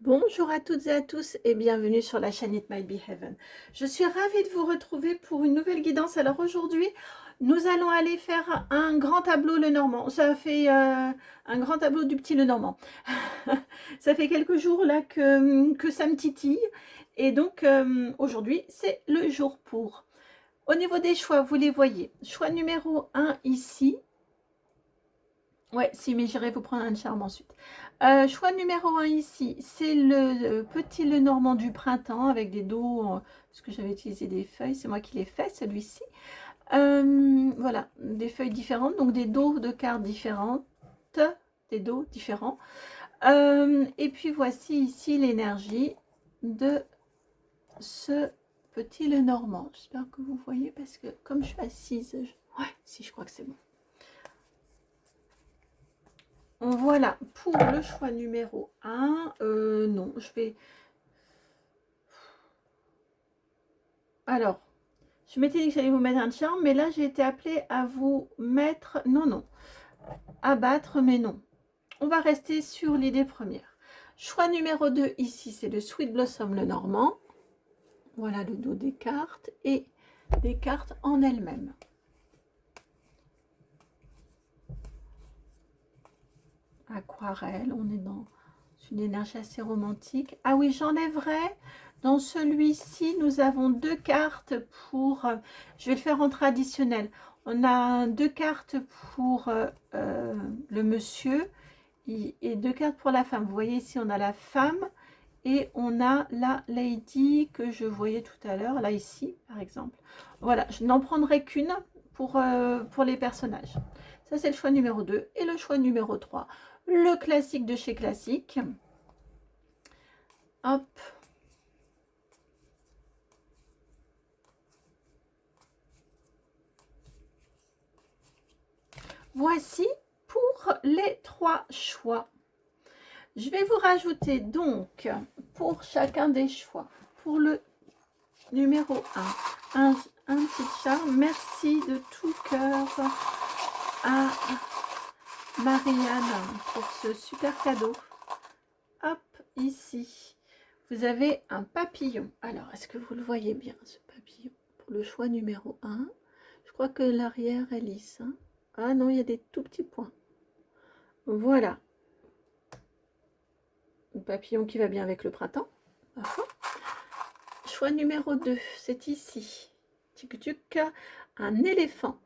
Bonjour à toutes et à tous et bienvenue sur la chaîne It Might Be Heaven. Je suis ravie de vous retrouver pour une nouvelle guidance. Alors aujourd'hui, nous allons aller faire un grand tableau Lenormand. Ça fait un grand tableau du petit Lenormand. Ça fait quelques jours là que ça me titille. Et donc aujourd'hui, c'est le jour pour. Au niveau des choix, vous les voyez. Choix numéro 1 ici. Ouais, si, mais j'irai vous prendre un charme ensuite. Choix numéro 1 ici, c'est le petit Lenormand du printemps avec des dos, parce que j'avais utilisé des feuilles, c'est moi qui l'ai fait, celui-ci. Voilà, des feuilles différentes, donc des dos de cartes différentes, des dos différents. Et puis voici ici l'énergie de ce petit Lenormand. J'espère que vous voyez, parce que comme je suis assise, ouais, si, je crois que c'est bon. Voilà, pour le choix numéro 1, non, je vais... Alors, je m'étais dit que j'allais vous mettre un charme, mais là, j'ai été appelée à vous mettre... Non, non, abattre, mais non. On va rester sur l'idée première. Choix numéro 2, ici, c'est le Sweet Blossom Lenormand. Voilà le dos des cartes et des cartes en elles-mêmes. Aquarelle, on est dans une énergie assez romantique. Ah oui, j'enlèverai. Dans celui-ci, nous avons deux cartes pour... je vais le faire en traditionnel. On a deux cartes pour le monsieur et deux cartes pour la femme. Vous voyez ici, on a la femme et on a la lady que je voyais tout à l'heure, là ici, par exemple. Voilà, je n'en prendrai qu'une pour les personnages. Ça, c'est le choix numéro 2. Et le choix numéro 3, le classique de chez Classique. Hop. Voici pour les 3 choix. Je vais vous rajouter donc pour chacun des choix, pour le numéro 1, un petit charme. Merci de tout cœur à Marianne pour ce super cadeau. Hop, ici, vous avez un papillon. Alors, est-ce que vous le voyez bien, ce papillon? Pour le choix numéro 1, je crois que l'arrière est lisse. Hein. Ah non, il y a des tout petits points. Voilà. Le papillon qui va bien avec le printemps. Choix numéro 2, c'est ici. Tic-tuc, un éléphant.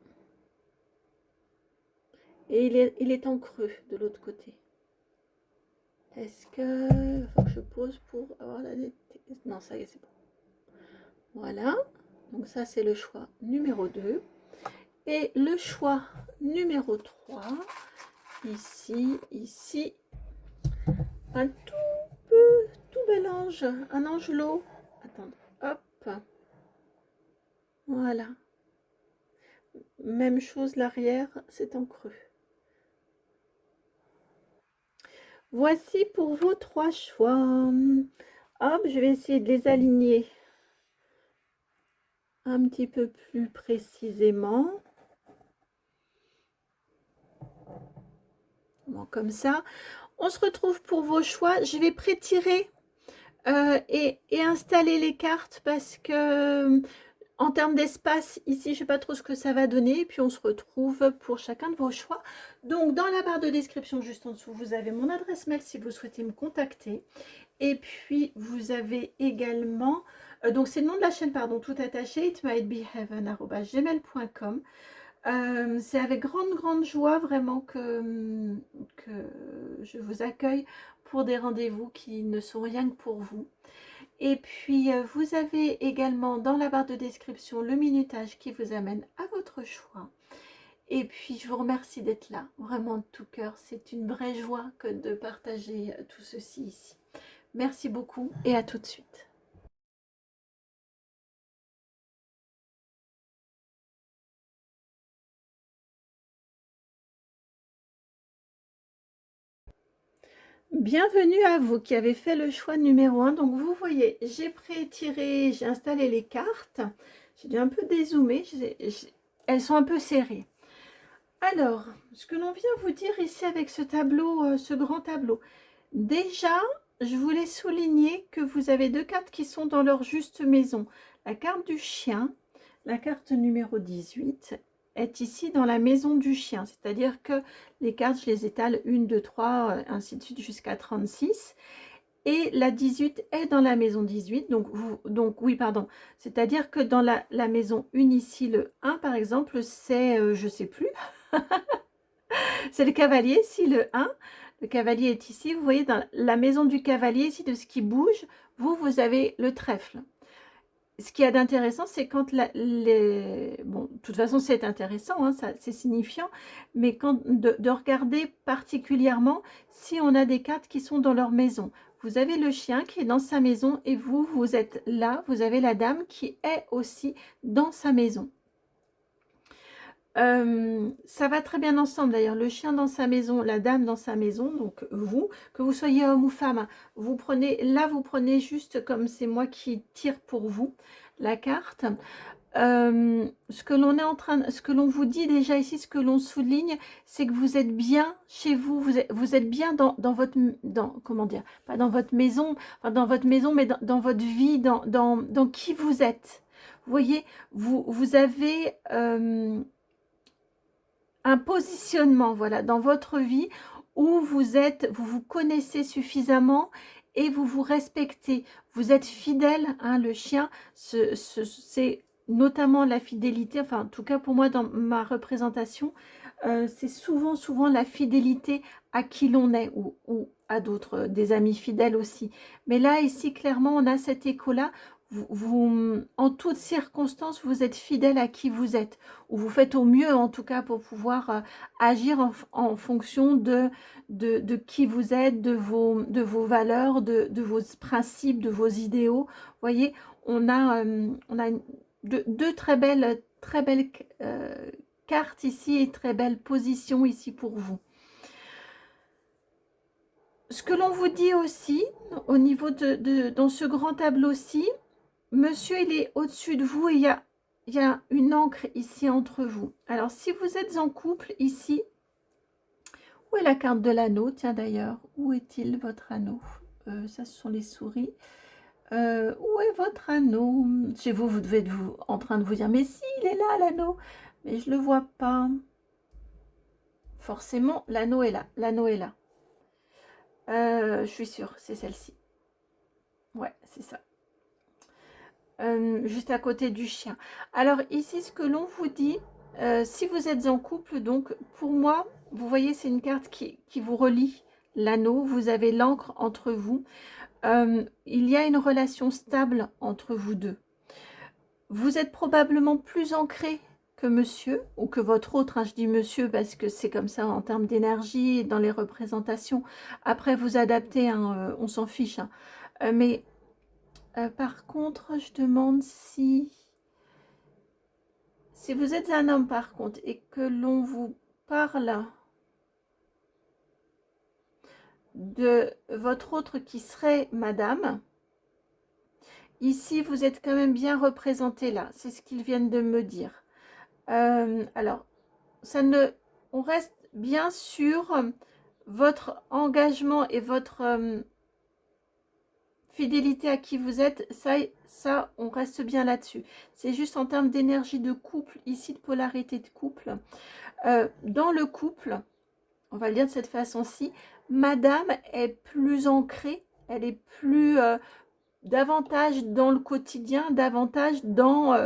Et il est en creux de l'autre côté. Est-ce que... faut que je pose pour avoir la... Non, ça y est, c'est bon. Voilà. Donc ça, c'est le choix numéro 2. Et le choix numéro 3, ici, un tout bel ange, un angelot. Attendez, hop. Voilà. Même chose, l'arrière, c'est en creux. Voici pour vos 3 choix. Hop, je vais essayer de les aligner un petit peu plus précisément. Bon, comme ça. On se retrouve pour vos choix. Je vais prétirer et installer les cartes parce que en termes d'espace, ici, je ne sais pas trop ce que ça va donner. Et puis, on se retrouve pour chacun de vos choix. Donc, dans la barre de description, juste en dessous, vous avez mon adresse mail si vous souhaitez me contacter. Et puis, vous avez également... donc, c'est le nom de la chaîne, pardon, tout attaché, itmightbeheaven@gmail.com. C'est avec grande joie vraiment que je vous accueille pour des rendez-vous qui ne sont rien que pour vous. Et puis, vous avez également dans la barre de description le minutage qui vous amène à votre choix. Et puis, je vous remercie d'être là, vraiment de tout cœur. C'est une vraie joie que de partager tout ceci ici. Merci beaucoup et à tout de suite. Bienvenue à vous qui avez fait le choix numéro 1. Donc vous voyez, j'ai pré-tiré, j'ai installé les cartes. J'ai dû un peu dézoomer, elles sont un peu serrées. Alors, ce que l'on vient vous dire ici avec ce tableau, ce grand tableau. Déjà, je voulais souligner que vous avez deux cartes qui sont dans leur juste maison. La carte du chien, la carte numéro 18, est ici dans la maison du chien. C'est-à-dire que les cartes, je les étale 1, 2, 3, ainsi de suite jusqu'à 36. Et la 18 est dans la maison 18. Donc oui, pardon. C'est-à-dire que dans la maison 1 ici, le 1 par exemple, c'est, je sais plus, c'est le cavalier, si le 1. Le cavalier est ici, vous voyez, dans la maison du cavalier, ici, de ce qui bouge, vous avez le trèfle. Ce qu'il y a d'intéressant, c'est quand bon, de toute façon, c'est intéressant, hein, c'est signifiant, mais quand de regarder particulièrement si on a des cartes qui sont dans leur maison. Vous avez le chien qui est dans sa maison et vous êtes là, vous avez la dame qui est aussi dans sa maison. Ça va très bien ensemble d'ailleurs, le chien dans sa maison, la dame dans sa maison, donc vous, que vous soyez homme ou femme, vous prenez juste comme c'est moi qui tire pour vous la carte. Ce que l'on est en train, ce que l'on vous dit déjà ici, ce que l'on souligne, c'est que vous êtes bien chez vous, vous êtes bien dans votre, comment dire, pas dans votre maison, enfin dans votre maison, mais dans votre vie, dans qui vous êtes. Vous voyez, vous avez un positionnement, voilà, dans votre vie où vous vous connaissez suffisamment et vous vous respectez. Vous êtes fidèle, hein, le chien, c'est notamment la fidélité, enfin en tout cas pour moi dans ma représentation, c'est souvent la fidélité à qui l'on est ou à d'autres, des amis fidèles aussi. Mais là, ici, clairement, on a cet écho-là. En toutes circonstances, vous êtes fidèle à qui vous êtes, ou vous faites au mieux en tout cas pour pouvoir agir en fonction de qui vous êtes, de vos valeurs, de vos principes, de vos idéaux. Vous voyez, on a deux très belles cartes ici et très belle position ici pour vous. Ce que l'on vous dit aussi, au niveau dans ce grand tableau-ci, monsieur, il est au-dessus de vous et il y a une encre ici entre vous. Alors, si vous êtes en couple ici, où est la carte de l'anneau? Tiens d'ailleurs, où est-il votre anneau? Ça, ce sont les souris. Où est votre anneau? Chez vous, vous devez être en train de vous dire, mais si, il est là, l'anneau. Mais je ne le vois pas. Forcément, l'anneau est là. L'anneau est là. Je suis sûre, c'est celle-ci. Ouais, c'est ça. Juste à côté du chien. Alors ici, ce que l'on vous dit, si vous êtes en couple, donc pour moi, vous voyez, c'est une carte qui vous relie l'anneau. Vous avez l'encre entre vous. Il y a une relation stable entre vous deux. Vous êtes probablement plus ancré que monsieur, ou que votre autre, hein, je dis monsieur parce que c'est comme ça en termes d'énergie, dans les représentations. Après, vous adaptez, hein, on s'en fiche. Hein. Mais par contre, je demande si vous êtes un homme par contre et que l'on vous parle de votre autre qui serait madame, ici vous êtes quand même bien représenté là, c'est ce qu'ils viennent de me dire. Alors, on reste bien sur votre engagement et votre fidélité à qui vous êtes, ça on reste bien là-dessus. C'est juste en termes d'énergie de couple, ici de polarité de couple. Dans le couple, on va le dire de cette façon-ci, madame est plus ancrée, elle est plus davantage dans le quotidien, davantage dans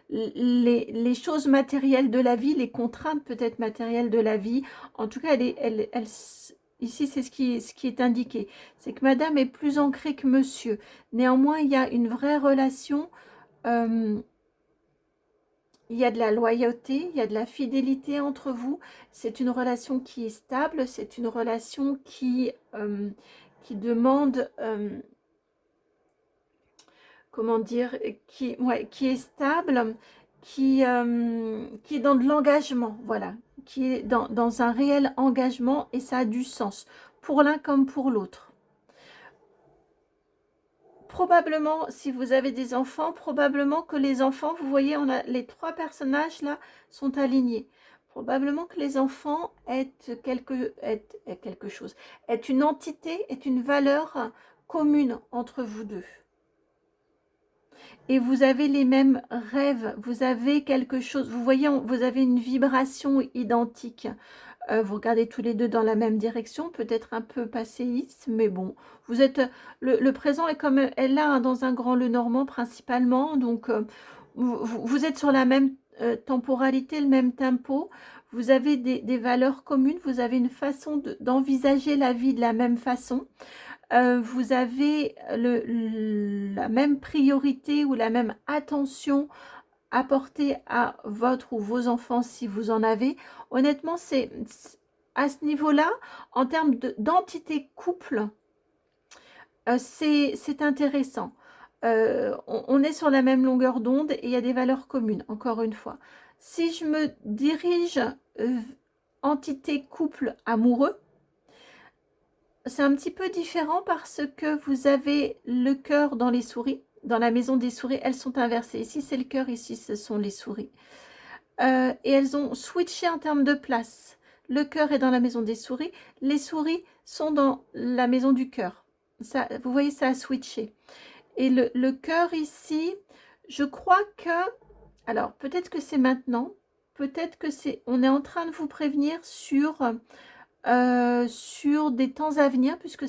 les choses matérielles de la vie, les contraintes peut-être matérielles de la vie. En tout cas, ici, c'est ce qui est indiqué. C'est que madame est plus ancrée que monsieur. Néanmoins, il y a une vraie relation. Il y a de la loyauté, il y a de la fidélité entre vous. C'est une relation qui est stable. C'est une relation qui demande... comment dire, qui est stable, qui est dans de l'engagement, voilà, qui est dans un réel engagement et ça a du sens, pour l'un comme pour l'autre. Probablement, si vous avez des enfants, probablement que les enfants, vous voyez, on a les trois personnages là, sont alignés. Probablement que les enfants aient quelque chose, est une entité, est une valeur commune entre vous deux. Et vous avez les mêmes rêves, vous avez quelque chose, vous voyez, vous avez une vibration identique. Vous regardez tous les deux dans la même direction, peut-être un peu passéiste, mais bon, vous êtes, le présent est comme, est là hein, dans un grand Lenormand principalement, donc vous êtes sur la même temporalité, le même tempo, vous avez des valeurs communes, vous avez une façon d'envisager la vie de la même façon. Vous avez la même priorité ou la même attention apportée à votre ou vos enfants si vous en avez. Honnêtement, c'est à ce niveau-là, en termes d'entité couple, c'est intéressant. On est sur la même longueur d'onde et il y a des valeurs communes, encore une fois. Si je me dirige entité couple amoureux, c'est un petit peu différent parce que vous avez le cœur dans les souris. Dans la maison des souris, elles sont inversées. Ici, c'est le cœur, ici, ce sont les souris. Et elles ont switché en termes de place. Le cœur est dans la maison des souris. Les souris sont dans la maison du cœur. Ça, vous voyez, ça a switché. Et le cœur ici, je crois que... Alors, peut-être que c'est maintenant. Peut-être que c'est... On est en train de vous prévenir sur des temps à venir, puisque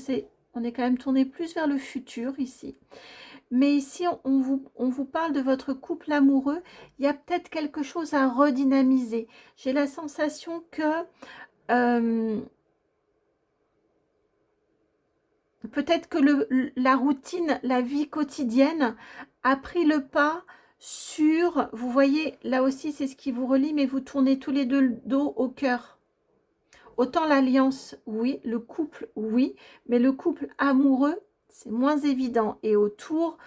on est quand même tourné plus vers le futur ici. Mais ici, on vous parle de votre couple amoureux. Il y a peut-être quelque chose à redynamiser. J'ai la sensation que peut-être que la routine, la vie quotidienne a pris le pas sur... Vous voyez, là aussi, c'est ce qui vous relie, mais vous tournez tous les deux le dos au cœur. Autant l'alliance, oui, le couple, oui, mais le couple amoureux, c'est moins évident. Et autour,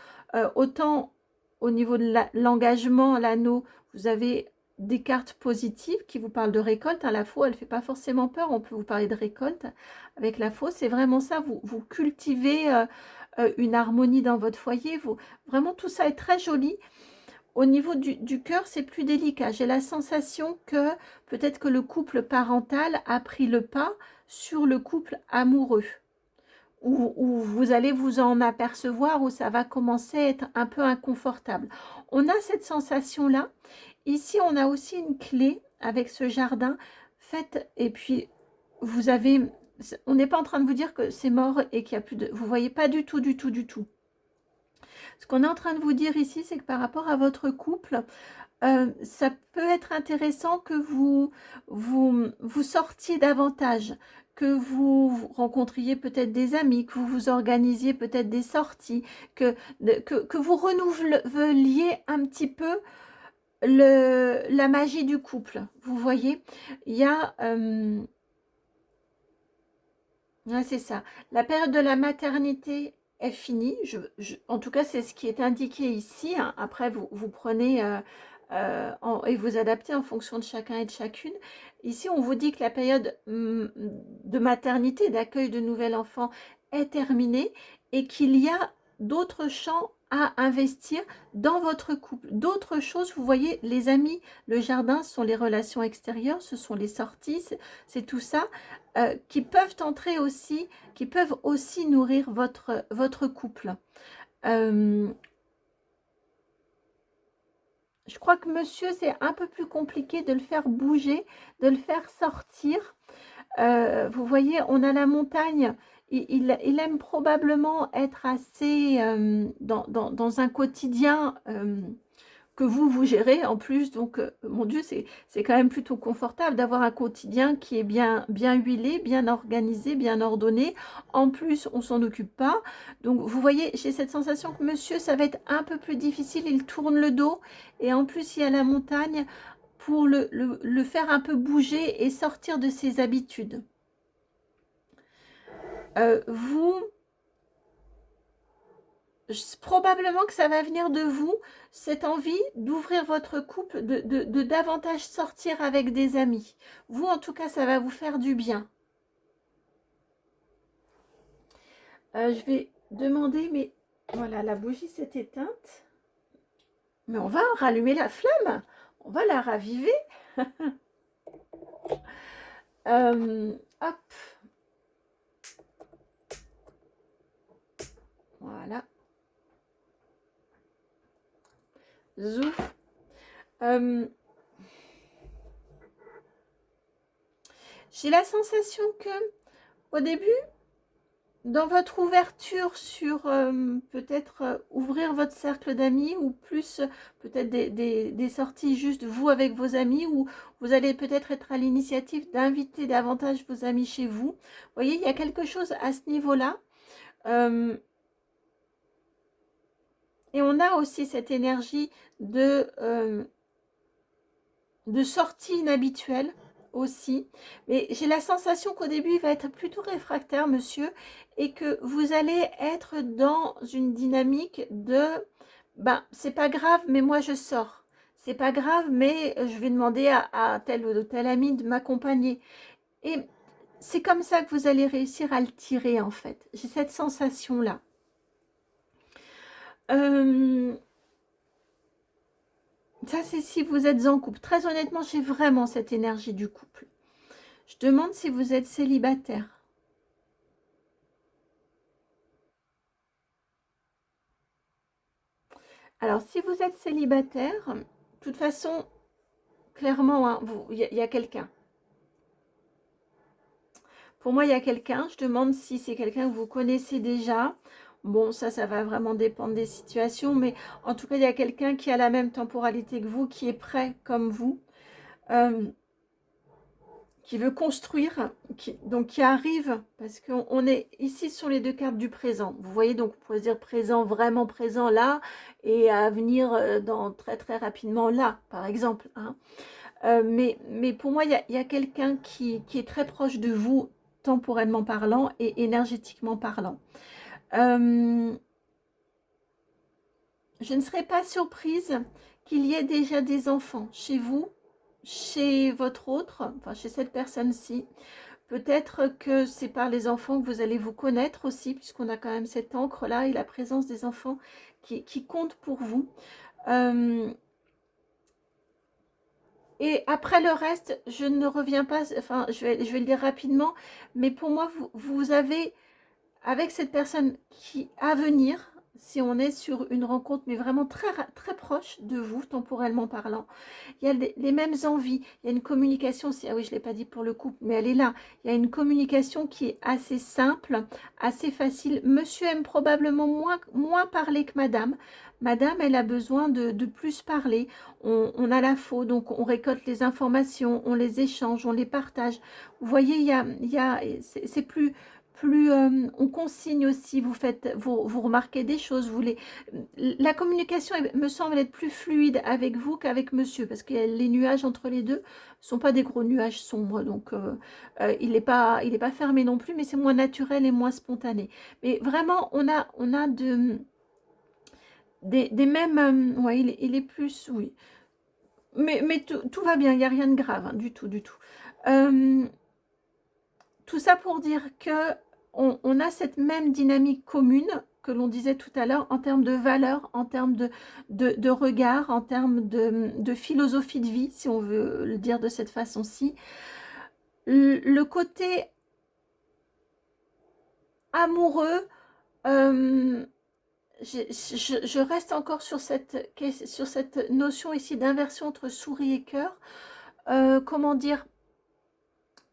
autant au niveau de l'engagement, l'anneau, vous avez des cartes positives qui vous parlent de récolte. Hein, la faux, elle ne fait pas forcément peur, on peut vous parler de récolte. Avec la faux, c'est vraiment ça, vous cultivez une harmonie dans votre foyer. Vraiment, tout ça est très joli. Au niveau du cœur, c'est plus délicat. J'ai la sensation que peut-être que le couple parental a pris le pas sur le couple amoureux. Où vous allez vous en apercevoir, où ça va commencer à être un peu inconfortable. On a cette sensation-là. Ici, on a aussi une clé avec ce jardin. Faites, et puis, vous avez... On n'est pas en train de vous dire que c'est mort et qu'il n'y a plus de... Vous voyez pas du tout, du tout, du tout. Ce qu'on est en train de vous dire ici, c'est que par rapport à votre couple, ça peut être intéressant que vous sortiez davantage, que vous rencontriez peut-être des amis, que vous vous organisiez peut-être des sorties, que vous renouveliez un petit peu la magie du couple. Vous voyez, il y a... ouais, c'est ça. La période de la maternité est finie. En tout cas, c'est ce qui est indiqué ici. Hein. Après, vous prenez et vous adaptez en fonction de chacun et de chacune. Ici, on vous dit que la période de maternité, d'accueil de nouvel enfant est terminée et qu'il y a d'autres champs à investir dans votre couple. D'autres choses, vous voyez, les amis, le jardin, ce sont les relations extérieures, ce sont les sorties, c'est tout ça. Qui peuvent entrer aussi, qui peuvent aussi nourrir votre couple. Je crois que monsieur, c'est un peu plus compliqué de le faire bouger, de le faire sortir. Vous voyez, on a la montagne. Il aime probablement être assez dans un quotidien que vous gérez en plus. Donc, mon Dieu, c'est quand même plutôt confortable d'avoir un quotidien qui est bien huilé, bien organisé, bien ordonné. En plus, on s'en occupe pas. Donc, vous voyez, j'ai cette sensation que monsieur, ça va être un peu plus difficile. Il tourne le dos. Et en plus, il y a la montagne pour le faire un peu bouger et sortir de ses habitudes. Probablement que ça va venir de vous, cette envie d'ouvrir votre couple, de davantage sortir avec des amis. Vous, en tout cas, ça va vous faire du bien. Je vais demander, mais voilà, la bougie s'est éteinte. Mais on va rallumer la flamme. On va la raviver. Hop, voilà. Zouf. J'ai la sensation que au début, dans votre ouverture sur peut-être ouvrir votre cercle d'amis ou plus peut-être des sorties juste vous avec vos amis, ou vous allez peut-être être à l'initiative d'inviter davantage vos amis chez vous. Vous voyez, il y a quelque chose à ce niveau-là. Et on a aussi cette énergie de sortie inhabituelle aussi. Mais j'ai la sensation qu'au début, il va être plutôt réfractaire, monsieur, et que vous allez être dans une dynamique de ben, c'est pas grave, mais moi je sors. C'est pas grave, mais je vais demander à tel ou tel ami de m'accompagner. Et c'est comme ça que vous allez réussir à le tirer, en fait. J'ai cette sensation-là. Ça, c'est si vous êtes en couple. Très honnêtement, j'ai vraiment cette énergie du couple. Je demande si vous êtes célibataire. Alors, si vous êtes célibataire, de toute façon, clairement, hein, il y a quelqu'un. Pour moi, il y a quelqu'un. Je demande si c'est quelqu'un que vous connaissez déjà. Bon, ça va vraiment dépendre des situations. Mais en tout cas, il y a quelqu'un qui a la même temporalité que vous, qui est prêt comme vous. Qui veut construire, donc qui arrive, parce qu'on est ici sur les deux cartes du présent. Vous voyez, donc on pourrait se dire présent, vraiment présent là, et à venir dans très très rapidement là, par exemple. Hein. Mais pour moi, il y a quelqu'un qui est très proche de vous, temporellement parlant et énergétiquement parlant. Je ne serais pas surprise qu'il y ait déjà des enfants chez vous, chez votre autre, enfin chez cette personne-ci. Peut-être que c'est par les enfants que vous allez vous connaître aussi, puisqu'on a quand même cette encre-là et la présence des enfants qui compte pour vous. Et après le reste, je ne reviens pas, enfin je vais le dire rapidement, mais pour moi, vous avez avec cette personne qui à venir, si on est sur une rencontre, mais vraiment très, très proche de vous, temporellement parlant, il y a les mêmes envies, il y a une communication, ah oui, je ne l'ai pas dit pour le couple, mais elle est là, il y a une communication qui est assez simple, assez facile. Monsieur aime probablement moins parler que madame. Madame, elle a besoin de plus parler. On a la faux, donc on récolte les informations, on les échange, on les partage. Vous voyez, c'est plus on consigne aussi, vous remarquez des choses, la communication me semble être plus fluide avec vous qu'avec monsieur, parce que les nuages entre les deux ne sont pas des gros nuages sombres, donc il n'est pas fermé non plus, mais c'est moins naturel et moins spontané. Mais vraiment, on a des mêmes, ouais, il est plus, oui. Mais tout va bien, il n'y a rien de grave, hein, du tout, du tout. Tout ça pour dire que on a cette même dynamique commune que l'on disait tout à l'heure en termes de valeurs, en termes de regard, en termes de philosophie de vie, si on veut le dire de cette façon-ci. Le côté amoureux, je reste encore sur cette notion ici d'inversion entre souris et cœur. Comment dire,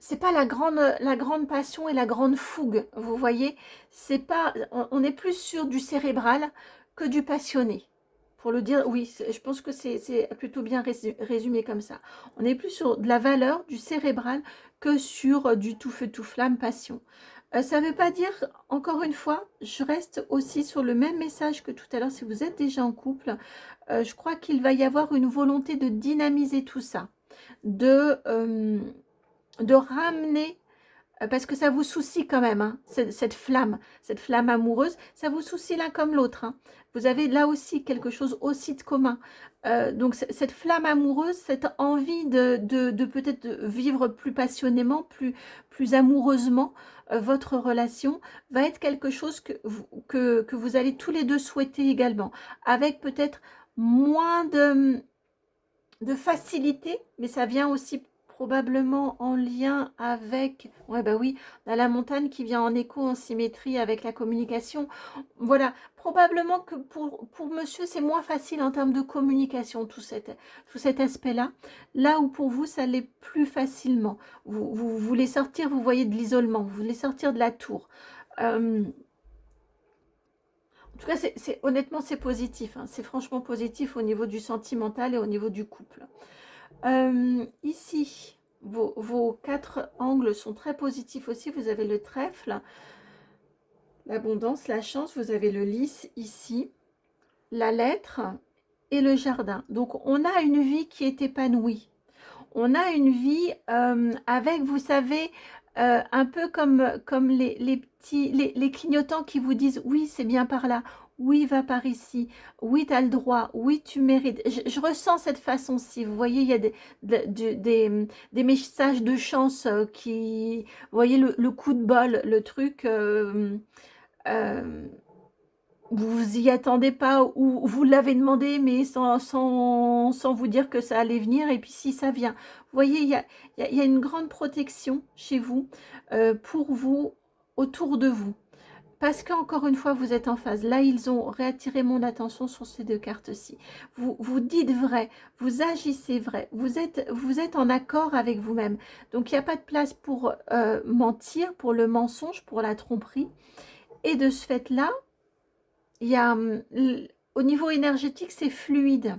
c'est pas la grande passion et la grande fougue, vous voyez, c'est pas, on est plus sur du cérébral que du passionné. Pour le dire, oui, je pense que c'est plutôt bien résumé comme ça. On est plus sur de la valeur, du cérébral, que sur du tout feu tout flamme passion. Ça ne veut pas dire, encore une fois, je reste aussi sur le même message que tout à l'heure, si vous êtes déjà en couple, je crois qu'il va y avoir une volonté de dynamiser tout ça, de ramener, parce que ça vous soucie quand même, hein, cette flamme amoureuse, ça vous soucie l'un comme l'autre. Hein. Vous avez là aussi quelque chose aussi de commun. Donc cette flamme amoureuse, cette envie de peut-être vivre plus passionnément, plus amoureusement votre relation, va être quelque chose que vous allez tous les deux souhaiter également, avec peut-être moins de facilité, mais ça vient aussi probablement en lien avec... Ouais, bah oui, on a la montagne qui vient en écho, en symétrie avec la communication. Voilà, probablement que pour monsieur, c'est moins facile en termes de communication, tout cet aspect-là. Là où pour vous, ça l'est plus facilement. Vous voulez sortir, vous voyez de l'isolement, vous voulez sortir de la tour. En tout cas, honnêtement, c'est positif, hein. C'est franchement positif au niveau du sentimental et au niveau du couple. Ici, vos 4 angles sont très positifs aussi. Vous avez le trèfle, l'abondance, la chance. Vous avez le lys ici, la lettre et le jardin. Donc, on a une vie qui est épanouie. On a une vie avec, vous savez, un peu comme les petits, les clignotants qui vous disent oui, c'est bien par là, oui, va par ici, oui, tu as le droit, oui, tu mérites. Je ressens cette façon-ci. Vous voyez, il y a des messages de chance qui, vous voyez, le coup de bol, le truc. Euh, vous vous y attendez pas ou vous l'avez demandé mais sans vous dire que ça allait venir et puis si ça vient. Vous voyez, il y a une grande protection chez vous, pour vous, autour de vous. Parce qu'encore une fois, vous êtes en phase. Là, ils ont réattiré mon attention sur ces 2 cartes-ci. Vous dites vrai, vous agissez vrai, vous êtes en accord avec vous-même. Donc, il n'y a pas de place pour mentir, pour le mensonge, pour la tromperie. Et de ce fait-là, il y a, au niveau énergétique, c'est fluide.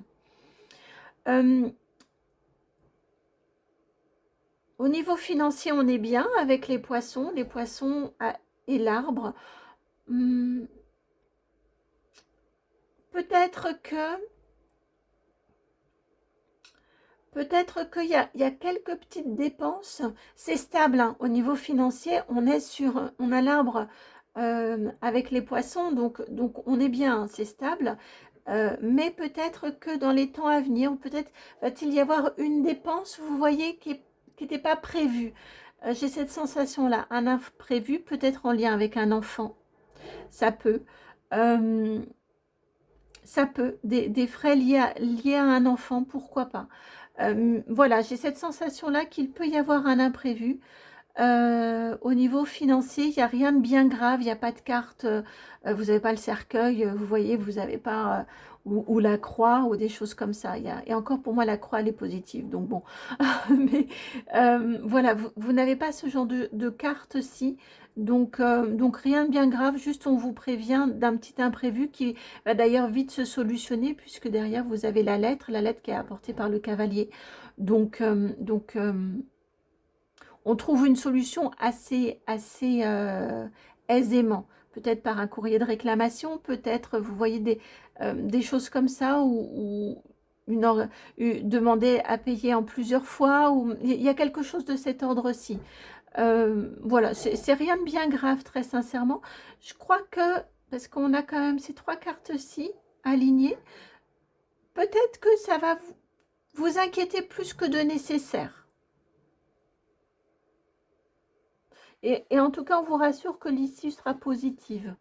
Au niveau financier, on est bien avec les poissons et l'arbre. Peut-être qu'il y a quelques petites dépenses. C'est stable, hein. Au niveau financier, on a l'arbre avec les poissons, donc on est bien, hein, c'est stable. Mais peut-être que dans les temps à venir, peut-être va-t-il y avoir une dépense, vous voyez, qui n'était pas prévue. J'ai cette sensation-là, un imprévu, peut-être en lien avec un enfant, ça peut. Ça peut, des frais liés à un enfant, pourquoi pas. Voilà, j'ai cette sensation-là qu'il peut y avoir un imprévu. Au niveau financier, il n'y a rien de bien grave, il n'y a pas de carte, vous n'avez pas le cercueil, vous voyez, vous n'avez pas, ou la croix, ou des choses comme ça. Et encore pour moi, la croix, elle est positive, donc bon. Mais voilà, vous n'avez pas ce genre de carte-ci, donc rien de bien grave, juste on vous prévient d'un petit imprévu qui va d'ailleurs vite se solutionner, puisque derrière, vous avez la lettre qui est apportée par le cavalier. Donc, on trouve une solution assez aisément. Peut-être par un courrier de réclamation, peut-être, vous voyez, des choses comme ça, ou demander à payer en plusieurs fois, ou il y a quelque chose de cet ordre-ci. Voilà, c'est rien de bien grave, très sincèrement. Je crois que, parce qu'on a quand même ces 3 cartes-ci alignées, peut-être que ça va vous inquiéter plus que de nécessaire. Et en tout cas, on vous rassure que l'issue sera positive.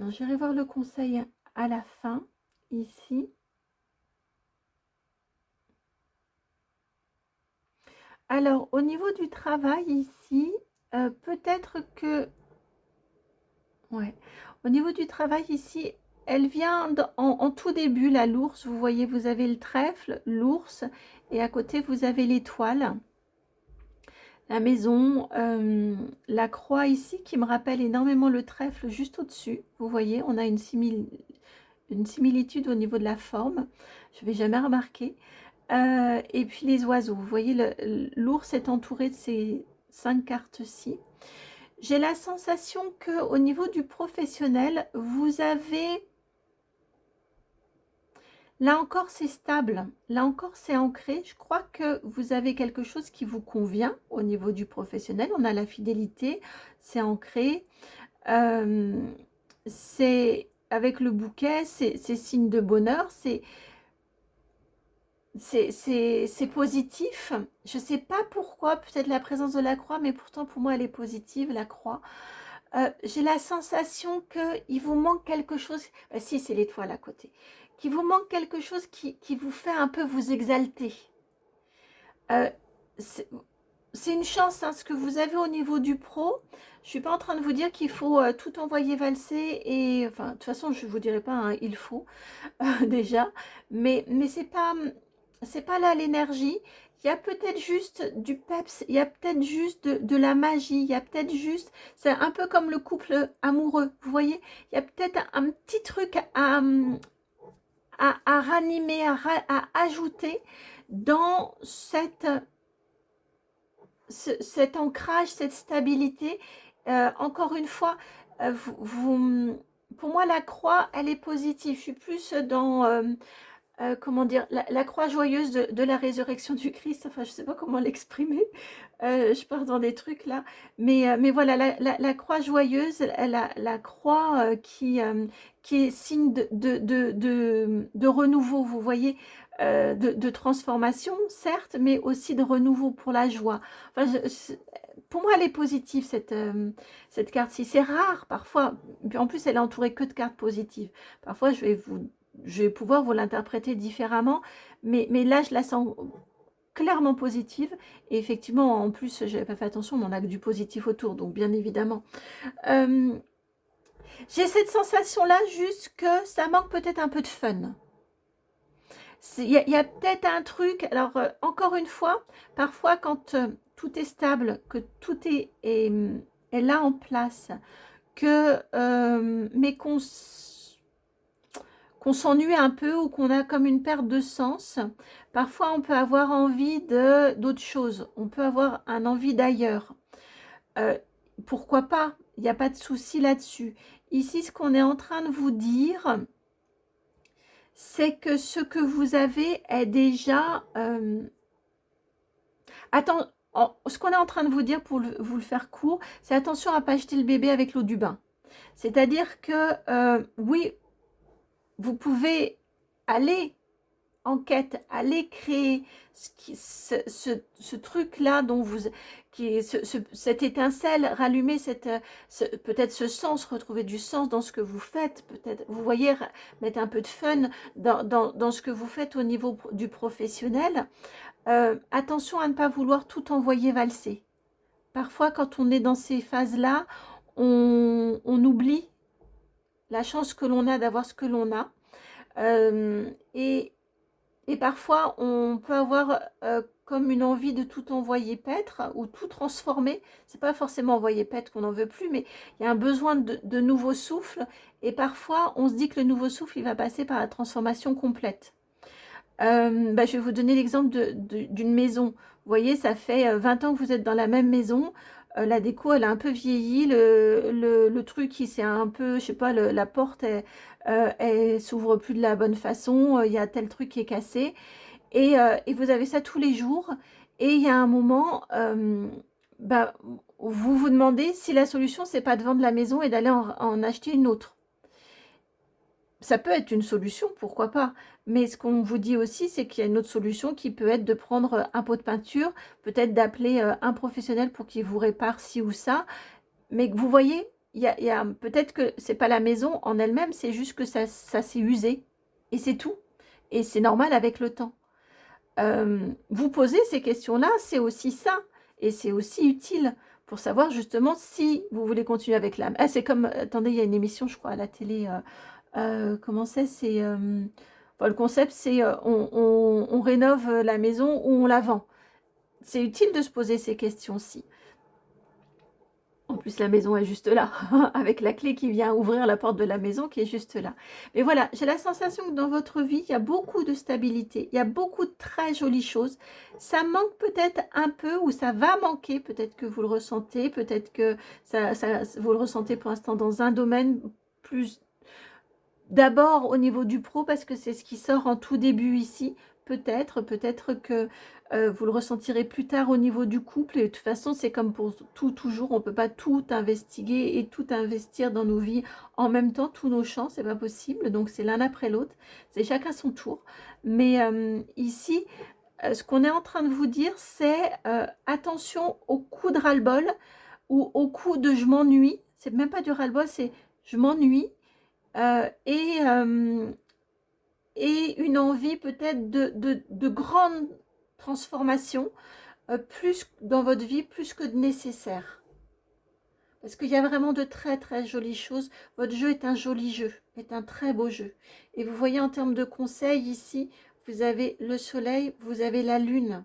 J'irai voir le conseil à la fin, ici. Alors, au niveau du travail, ici, peut-être que... Ouais. Au niveau du travail, ici, elle vient en tout début, l'ours. Vous voyez, vous avez le trèfle, l'ours, et à côté, vous avez l'étoile. La maison, la croix ici qui me rappelle énormément le trèfle juste au-dessus. Vous voyez, on a une similitude au niveau de la forme. Je n'avais jamais remarqué. Et puis les oiseaux. Vous voyez, l'ours est entouré de ces 5 cartes-ci. J'ai la sensation qu'au niveau du professionnel, vous avez... Là encore, c'est stable. Là encore, c'est ancré. Je crois que vous avez quelque chose qui vous convient au niveau du professionnel. On a la fidélité, c'est ancré. C'est avec le bouquet, c'est signe de bonheur. C'est positif. Je ne sais pas pourquoi, peut-être la présence de la croix, mais pourtant pour moi, elle est positive, la croix. J'ai la sensation qu'il vous manque quelque chose. Si, c'est l'étoile à côté. Qu'il vous manque quelque chose qui vous fait un peu vous exalter. Euh, c'est c'est une chance, hein, ce que vous avez au niveau du pro. Je suis pas en train de vous dire qu'il faut tout envoyer valser. Et enfin, de toute façon, je ne vous dirai pas, hein, il faut déjà. Mais c'est pas là l'énergie. Il y a peut-être juste du peps, il y a peut-être juste de la magie, il y a peut-être juste, c'est un peu comme le couple amoureux, vous voyez, il y a peut-être un petit truc à ranimer, à ajouter dans cet ancrage, cette stabilité. Encore une fois, pour moi, la croix, elle est positive. Je suis plus dans comment dire, la croix joyeuse de la résurrection du Christ. Enfin, je ne sais pas comment l'exprimer. Je pars dans des trucs là. Mais voilà, la croix joyeuse, la croix qui est signe de renouveau, vous voyez, de transformation, certes, mais aussi de renouveau pour la joie. Enfin, pour moi, elle est positive, cette carte-ci. C'est rare, parfois. Puis en plus, elle est entourée que de cartes positives. Parfois, je vais pouvoir vous l'interpréter différemment, mais là, je la sens clairement positive. Et effectivement, en plus, je n'avais pas fait attention, mais on a que du positif autour, donc bien évidemment. J'ai cette sensation-là, juste que ça manque peut-être un peu de fun. Il y a peut-être un truc, alors encore une fois, parfois quand tout est stable, que tout est là en place, mais qu'on s'ennuie un peu ou qu'on a comme une perte de sens, parfois on peut avoir envie d'autre chose, on peut avoir un envie d'ailleurs. Euh, Pourquoi pas? Il n'y a pas de souci là-dessus. Ici, ce qu'on est en train de vous dire, c'est que ce que vous avez est déjà... Attends, ce qu'on est en train de vous dire, pour vous le faire court, c'est attention à ne pas jeter le bébé avec l'eau du bain. C'est-à-dire que, oui, vous pouvez aller en quête, aller créer ce truc-là dont cette étincelle, rallumer peut-être ce sens, retrouver du sens dans ce que vous faites, peut-être, vous voyez, mettre un peu de fun dans ce que vous faites au niveau du professionnel. Attention à ne pas vouloir tout envoyer valser. Parfois, quand on est dans ces phases-là, on oublie la chance que l'on a d'avoir ce que l'on a. Et parfois, on peut avoir comme une envie de tout envoyer paître ou tout transformer. C'est pas forcément envoyer paître qu'on n'en veut plus, mais il y a un besoin de nouveau souffle. Et parfois, on se dit que le nouveau souffle, il va passer par la transformation complète. Je vais vous donner l'exemple d'une maison. Vous voyez, ça fait 20 ans que vous êtes dans la même maison. La déco, elle a un peu vieilli. Le truc, il s'est un peu, je sais pas, la porte, elle s'ouvre plus de la bonne façon. Il y a tel truc qui est cassé. Et vous avez ça tous les jours. Et il y a un moment, vous vous demandez si la solution, c'est pas de vendre la maison et d'aller en acheter une autre. Ça peut être une solution, pourquoi pas. Mais ce qu'on vous dit aussi, c'est qu'il y a une autre solution qui peut être de prendre un pot de peinture, peut-être d'appeler un professionnel pour qu'il vous répare ci ou ça. Mais vous voyez, il y a peut-être que c'est pas la maison en elle-même, c'est juste que ça s'est usé. Et c'est tout. Et c'est normal avec le temps. Vous poser ces questions-là, c'est aussi ça. Et c'est aussi utile pour savoir justement si vous voulez continuer avec l'âme. Ah, c'est comme, attendez, il y a une émission, je crois, à la télé. Comment c'est le concept, c'est on rénove la maison ou on la vend. C'est utile de se poser ces questions-ci. En plus, la maison est juste là, avec la clé qui vient ouvrir la porte de la maison qui est juste là. Mais voilà, j'ai la sensation que dans votre vie, il y a beaucoup de stabilité, il y a beaucoup de très jolies choses. Ça manque peut-être un peu, ou ça va manquer, peut-être que vous le ressentez, peut-être que vous le ressentez pour l'instant dans un domaine plus. D'abord au niveau du pro, parce que c'est ce qui sort en tout début ici. Peut-être que vous le ressentirez plus tard au niveau du couple. Et de toute façon, c'est comme pour tout, toujours. On ne peut pas tout investiguer et tout investir dans nos vies en même temps. Tous nos champs, c'est pas possible. Donc, c'est l'un après l'autre. C'est chacun son tour. Mais ici, ce qu'on est en train de vous dire, c'est attention au coup de ras-le-bol ou au coup de je m'ennuie. c'est même pas du ras-le-bol, c'est je m'ennuie euh, et, euh, et une envie peut-être de grandes transformations, plus dans votre vie, plus que de nécessaire. Parce qu'il y a vraiment de très très jolies choses. Votre jeu est un joli jeu, est un très beau jeu. Et vous voyez en termes de conseils ici, vous avez le soleil, vous avez la lune,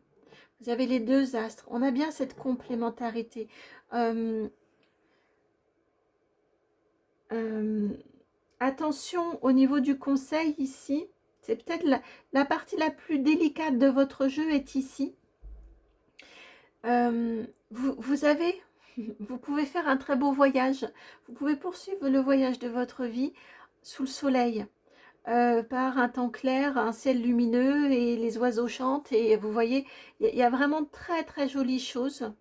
vous avez les deux astres. On a bien cette complémentarité. Euh, euh, Attention au niveau du conseil ici. C'est peut-être la partie la plus délicate de votre jeu est ici. Vous avez, vous pouvez faire un très beau voyage. Vous pouvez poursuivre le voyage de votre vie sous le soleil, par un temps clair, un ciel lumineux et les oiseaux chantent. Et vous voyez, il y a vraiment de très très jolies choses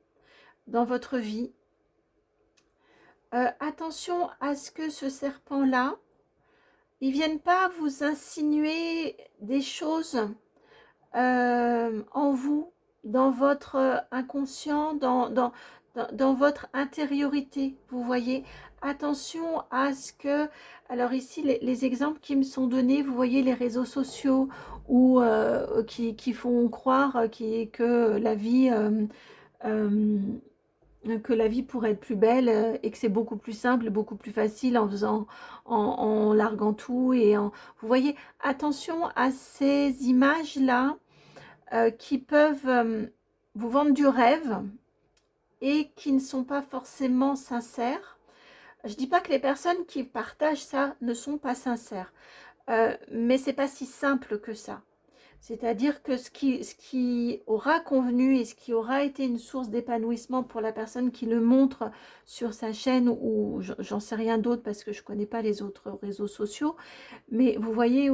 dans votre vie. Attention à ce que ce serpent-là, il ne vienne pas vous insinuer des choses en vous, dans votre inconscient, dans votre intériorité. Vous voyez, attention à ce que, alors ici, les exemples qui me sont donnés, vous voyez les réseaux sociaux ou qui font croire que la vie... euh, que la vie pourrait être plus belle et que c'est beaucoup plus simple, beaucoup plus facile en faisant, en larguant tout et en... Vous voyez, attention à ces images-là qui peuvent vous vendre du rêve et qui ne sont pas forcément sincères. Je ne dis pas que les personnes qui partagent ça ne sont pas sincères, mais c'est pas si simple que ça. C'est-à-dire que ce qui aura convenu et ce qui aura été une source d'épanouissement pour la personne qui le montre sur sa chaîne ou j'en sais rien d'autre parce que je ne connais pas les autres réseaux sociaux, mais vous voyez,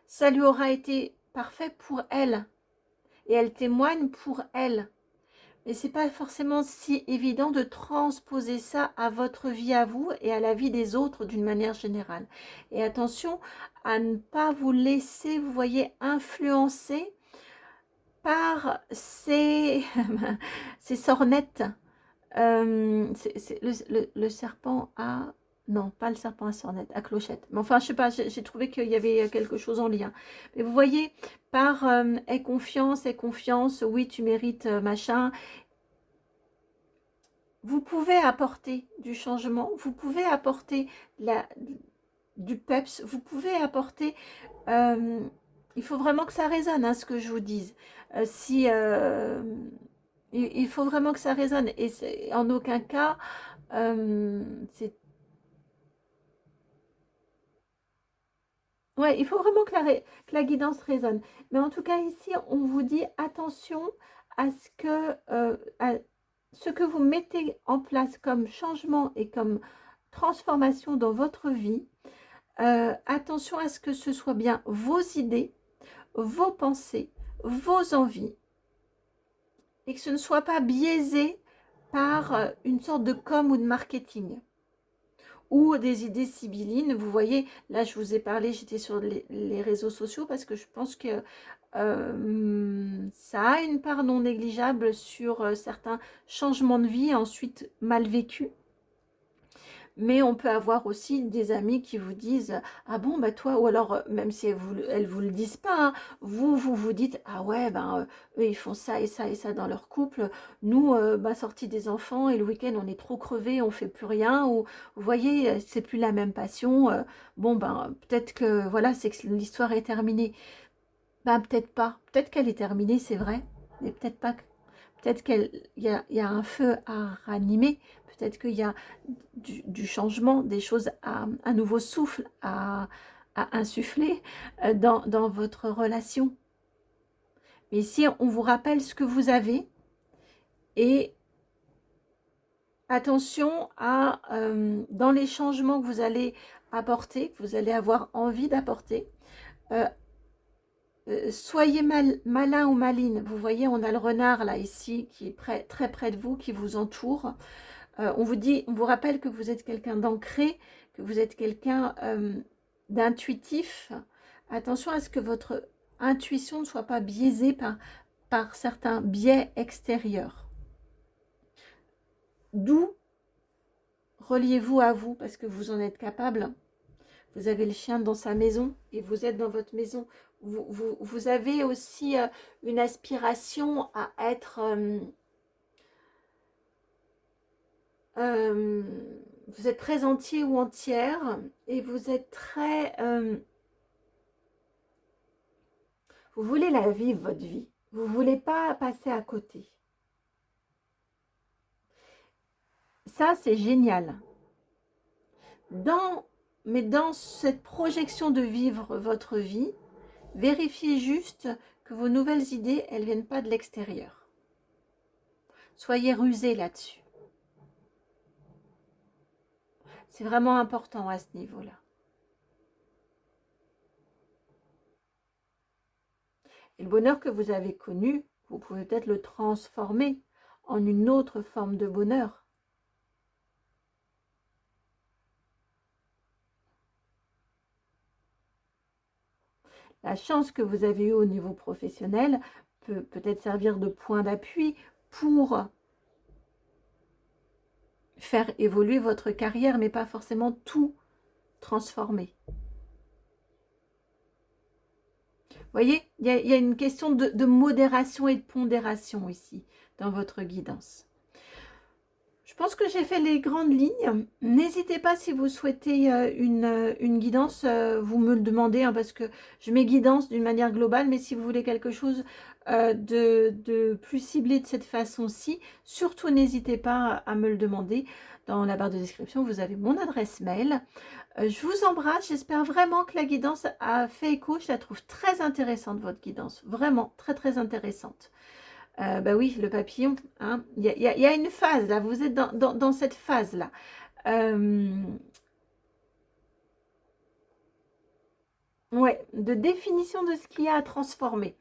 ça lui aura été parfait pour elle et elle témoigne pour elle. Mais c'est pas forcément si évident de transposer ça à votre vie à vous et à la vie des autres d'une manière générale. Et attention à ne pas vous laisser, vous voyez, influencer par ces, ces sornettes. Le serpent à... Non, pas le serpent à sornette, à clochette. Mais enfin, je sais pas, j'ai trouvé qu'il y avait quelque chose en lien. Mais vous voyez, par aie confiance, oui, tu mérites machin. Vous pouvez apporter du changement, vous pouvez apporter du peps, vous pouvez apporter... il faut vraiment que ça résonne, hein, ce que je vous dise. Il faut vraiment que ça résonne. Et en aucun cas, c'est... Ouais, il faut vraiment que la guidance résonne. Mais en tout cas, ici, on vous dit attention à ce que vous mettez en place comme changement et comme transformation dans votre vie. Attention à ce que ce soit bien vos idées, vos pensées, vos envies et que ce ne soit pas biaisé par une sorte de com ou de marketing ou des idées sibyllines. Vous voyez, là je vous ai parlé, j'étais sur les réseaux sociaux parce que je pense que ça a une part non négligeable sur certains changements de vie ensuite mal vécus. Mais on peut avoir aussi des amis qui vous disent ah bon bah toi, ou alors même si elles vous le disent pas, hein, vous dites ah ouais ben eux ils font ça et ça et ça dans leur couple, nous bah sortie des enfants et le week-end on est trop crevés, on fait plus rien, ou vous voyez c'est plus la même passion, bon ben peut-être que voilà c'est que l'histoire est terminée. Ben peut-être pas, peut-être qu'elle est terminée, c'est vrai, mais peut-être pas. Peut-être y a un feu à ranimer, peut-être qu'il y a du changement, des choses, un nouveau souffle à insuffler dans votre relation. Mais ici, on vous rappelle ce que vous avez et attention à, dans les changements que vous allez apporter, que vous allez avoir envie d'apporter, euh, soyez malin ou maline. Vous voyez, on a le renard là ici qui est très près de vous, qui vous entoure. On vous rappelle que vous êtes quelqu'un d'ancré, que vous êtes quelqu'un d'intuitif. Attention à ce que votre intuition ne soit pas biaisée par certains biais extérieurs. D'où reliez-vous à vous parce que vous en êtes capable. Vous avez le chien dans sa maison et vous êtes dans votre maison. Vous avez aussi une aspiration à être... vous êtes très entier ou entière et vous êtes très... vous voulez la vivre, votre vie. Vous ne voulez pas passer à côté. Ça, c'est génial. Mais dans cette projection de vivre votre vie, vérifiez juste que vos nouvelles idées, elles ne viennent pas de l'extérieur. Soyez rusés là-dessus. C'est vraiment important à ce niveau-là. Et le bonheur que vous avez connu, vous pouvez peut-être le transformer en une autre forme de bonheur. La chance que vous avez eue au niveau professionnel peut peut-être servir de point d'appui pour faire évoluer votre carrière, mais pas forcément tout transformer. Vous voyez, il y a une question de modération et de pondération ici, dans votre guidance. Je pense que j'ai fait les grandes lignes. N'hésitez pas si vous souhaitez une guidance, vous me le demandez, hein, parce que je mets guidance d'une manière globale, mais si vous voulez quelque chose de plus ciblé de cette façon-ci, surtout n'hésitez pas à me le demander. Dans la barre de description, vous avez mon adresse mail. Je vous embrasse, j'espère vraiment que la guidance a fait écho. Je la trouve très intéressante, votre guidance, vraiment très très intéressante. Bah oui, le papillon, hein. Il y a une phase là, vous êtes dans cette phase-là. Ouais, de définition de ce qu'il y a à transformer.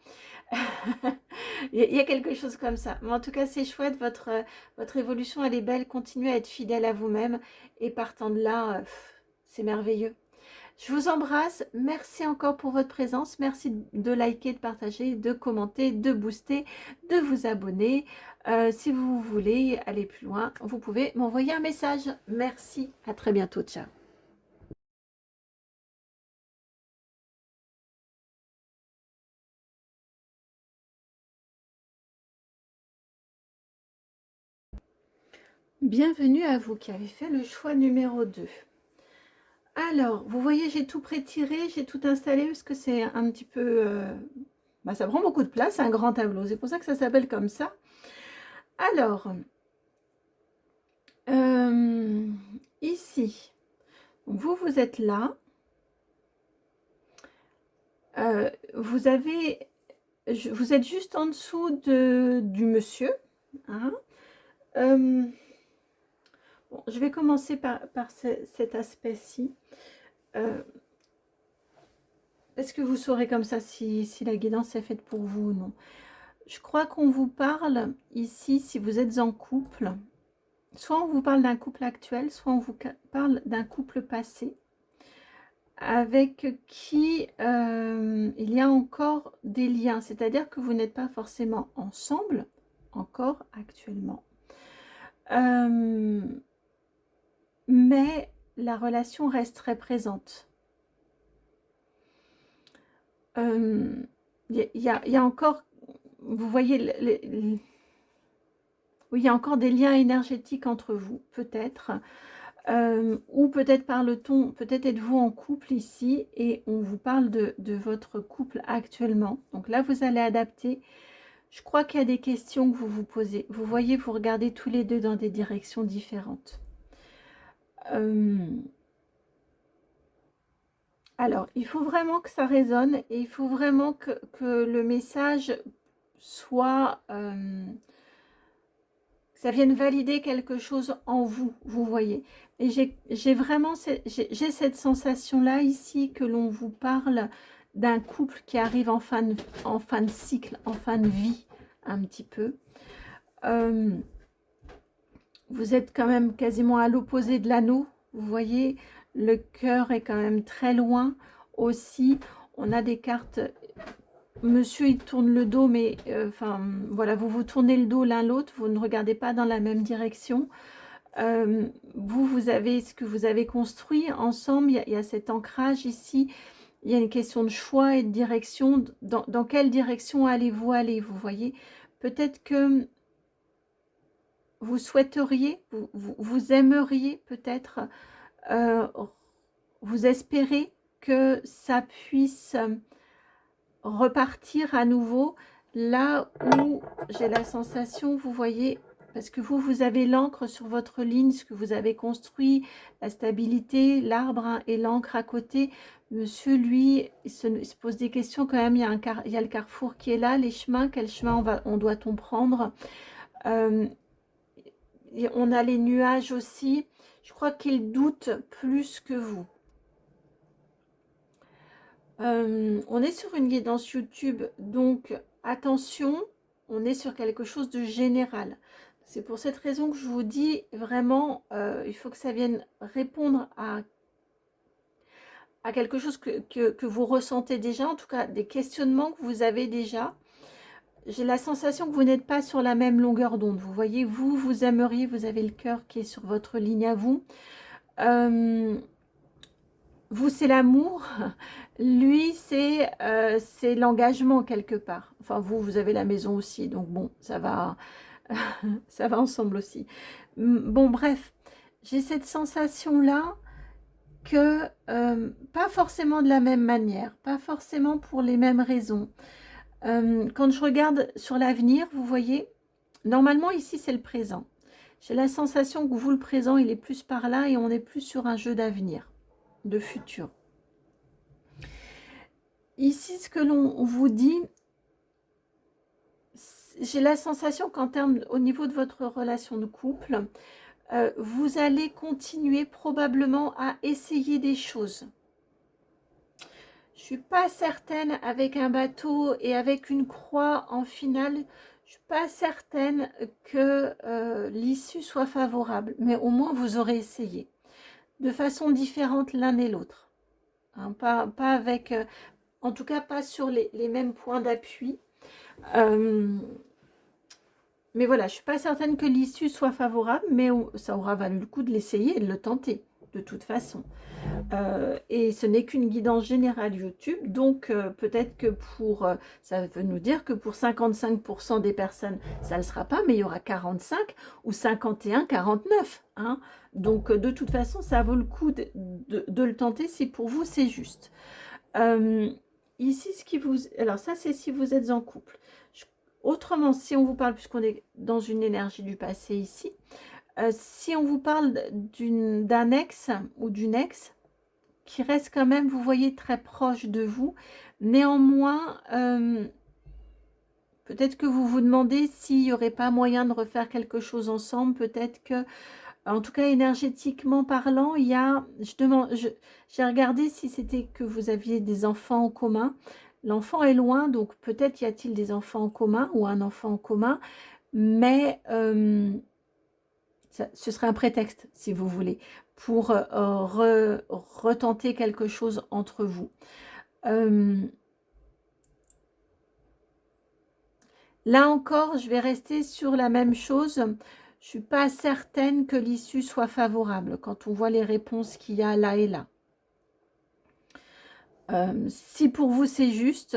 Il y a quelque chose comme ça. Mais en tout cas, c'est chouette, votre évolution, elle est belle. Continuez à être fidèle à vous-même. Et partant de là, c'est merveilleux. Je vous embrasse. Merci encore pour votre présence. Merci de liker, de partager, de commenter, de booster, de vous abonner. Si vous voulez aller plus loin, vous pouvez m'envoyer un message. Merci. À très bientôt. Ciao. Bienvenue à vous qui avez fait le choix numéro 2. Alors, vous voyez, j'ai tout prétiré, j'ai tout installé parce que c'est un petit peu... ça prend beaucoup de place, un grand tableau. C'est pour ça que ça s'appelle comme ça. Alors, ici, vous êtes là. Vous êtes juste en dessous du monsieur. Hein. Bon, je vais commencer par cet aspect-ci. Est-ce que vous saurez comme ça si la guidance est faite pour vous ou non? Je crois qu'on vous parle ici, si vous êtes en couple, soit on vous parle d'un couple actuel, soit on vous parle d'un couple passé, avec qui il y a encore des liens. C'est-à-dire que vous n'êtes pas forcément ensemble, encore actuellement. Mais la relation reste très présente. Il y a encore, vous voyez, oui, il y a encore des liens énergétiques entre vous, peut-être. Ou peut-être parle-t-on, peut-être êtes-vous en couple ici et on vous parle de votre couple actuellement. Donc là, vous allez adapter. Je crois qu'il y a des questions que vous vous posez. Vous voyez, vous regardez tous les deux dans des directions différentes. Alors, il faut vraiment que ça résonne et il faut vraiment que le message soit... ça vienne valider quelque chose en vous, vous voyez. Et j'ai vraiment j'ai cette sensation-là ici que l'on vous parle d'un couple qui arrive en fin de cycle, en fin de vie, un petit peu. Vous êtes quand même quasiment à l'opposé de l'anneau, vous voyez. Le cœur est quand même très loin aussi. On a des cartes... Monsieur, il tourne le dos, mais enfin, voilà, vous vous tournez le dos l'un l'autre, vous ne regardez pas dans la même direction. Vous avez ce que vous avez construit ensemble, il y a cet ancrage ici, il y a une question de choix et de direction. Dans quelle direction allez-vous aller, vous voyez? Peut-être que vous souhaiteriez, vous aimeriez peut-être, vous espérez que ça puisse repartir à nouveau là où j'ai la sensation, vous voyez, parce que vous avez l'encre sur votre ligne, ce que vous avez construit, la stabilité, l'arbre hein, et l'encre à côté. Monsieur, lui, il se pose des questions quand même. Il y a le carrefour qui est là, les chemins, quel chemin on doit-on prendre? On a les nuages aussi. Je crois qu'il doute plus que vous. On est sur une guidance YouTube, donc attention, on est sur quelque chose de général. C'est pour cette raison que je vous dis vraiment, il faut que ça vienne répondre à quelque chose que vous ressentez déjà, en tout cas des questionnements que vous avez déjà. J'ai la sensation que vous n'êtes pas sur la même longueur d'onde. Vous voyez, vous aimeriez, vous avez le cœur qui est sur votre ligne à vous. Vous, c'est l'amour. Lui, c'est l'engagement quelque part. Enfin, vous avez la maison aussi. Donc, bon, ça va, ça va ensemble aussi. Bon, bref, j'ai cette sensation-là que, pas forcément de la même manière, pas forcément pour les mêmes raisons. Quand je regarde sur l'avenir, vous voyez, normalement, ici, c'est le présent. J'ai la sensation que vous, le présent, il est plus par là et on est plus sur un jeu d'avenir, de futur. Ici, ce que l'on vous dit, j'ai la sensation qu'en termes, au niveau de votre relation de couple, vous allez continuer probablement à essayer des choses. Je ne suis pas certaine avec un bateau et avec une croix en finale, je ne suis pas certaine que l'issue soit favorable, mais au moins vous aurez essayé, de façon différente l'un et l'autre. Hein, pas avec, en tout cas pas sur les mêmes points d'appui. Mais voilà, je ne suis pas certaine que l'issue soit favorable, mais ça aura valu le coup de l'essayer et de le tenter, de toute façon. Et ce n'est qu'une guidance générale YouTube, donc peut-être que ça veut nous dire que pour 55% des personnes, ça ne le sera pas, mais il y aura 45 ou 51, 49. Hein. Donc de toute façon, ça vaut le coup de le tenter si pour vous c'est juste. Ici, alors ça c'est si vous êtes en couple. Autrement, si on vous parle, puisqu'on est dans une énergie du passé ici, si on vous parle d'un ex ou d'une ex qui reste quand même, vous voyez, très proche de vous, néanmoins, peut-être que vous vous demandez s'il n'y aurait pas moyen de refaire quelque chose ensemble, peut-être que, en tout cas énergétiquement parlant, il y a, j'ai regardé si c'était que vous aviez des enfants en commun. L'enfant est loin, donc peut-être y a-t-il des enfants en commun ou un enfant en commun, mais ce serait un prétexte, si vous voulez, pour retenter quelque chose entre vous. Là encore, je vais rester sur la même chose. Je ne suis pas certaine que l'issue soit favorable quand on voit les réponses qu'il y a là et là. Si pour vous c'est juste,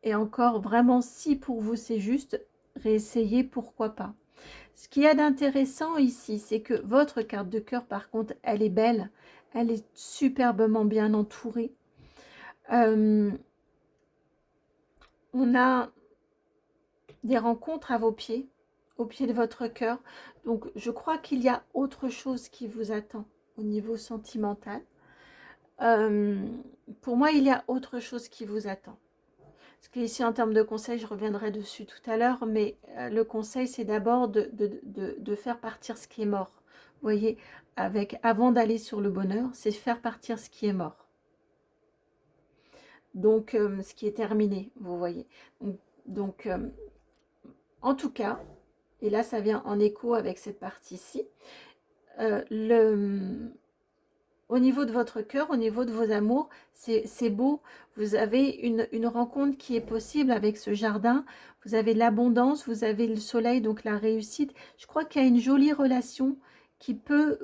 et encore vraiment si pour vous c'est juste, réessayez, pourquoi pas. Ce qu'il y a d'intéressant ici, c'est que votre carte de cœur, par contre, elle est belle. Elle est superbement bien entourée. On a des rencontres à vos pieds, au pied de votre cœur. Donc, je crois qu'il y a autre chose qui vous attend au niveau sentimental. Pour moi, il y a autre chose qui vous attend. Parce qu'ici, en termes de conseils, je reviendrai dessus tout à l'heure, mais le conseil, c'est d'abord de faire partir ce qui est mort. Vous voyez, avant d'aller sur le bonheur, c'est faire partir ce qui est mort. Donc, ce qui est terminé, vous voyez. Donc en tout cas, et là, ça vient en écho avec cette partie-ci, au niveau de votre cœur, au niveau de vos amours, c'est beau. Vous avez une rencontre qui est possible avec ce jardin. Vous avez l'abondance, vous avez le soleil, donc la réussite. Je crois qu'il y a une jolie relation qui peut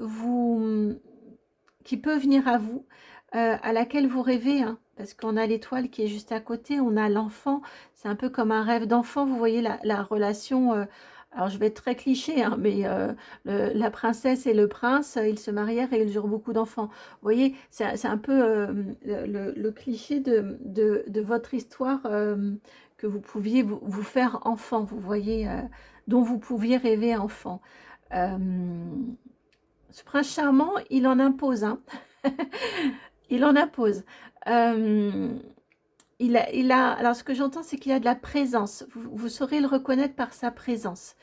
venir à vous, à laquelle vous rêvez, hein, parce qu'on a l'étoile qui est juste à côté, on a l'enfant, c'est un peu comme un rêve d'enfant, vous voyez la relation, alors je vais être très cliché, hein, mais la princesse et le prince, ils se marièrent et ils eurent beaucoup d'enfants. Vous voyez, c'est un peu le cliché de votre histoire, que vous pouviez vous faire enfant, vous voyez, dont vous pouviez rêver enfant. Euh, Ce prince charmant, il en impose, hein. Il en impose. Euh, alors, ce que j'entends, c'est qu'il a de la présence. Vous saurez le reconnaître par sa présence.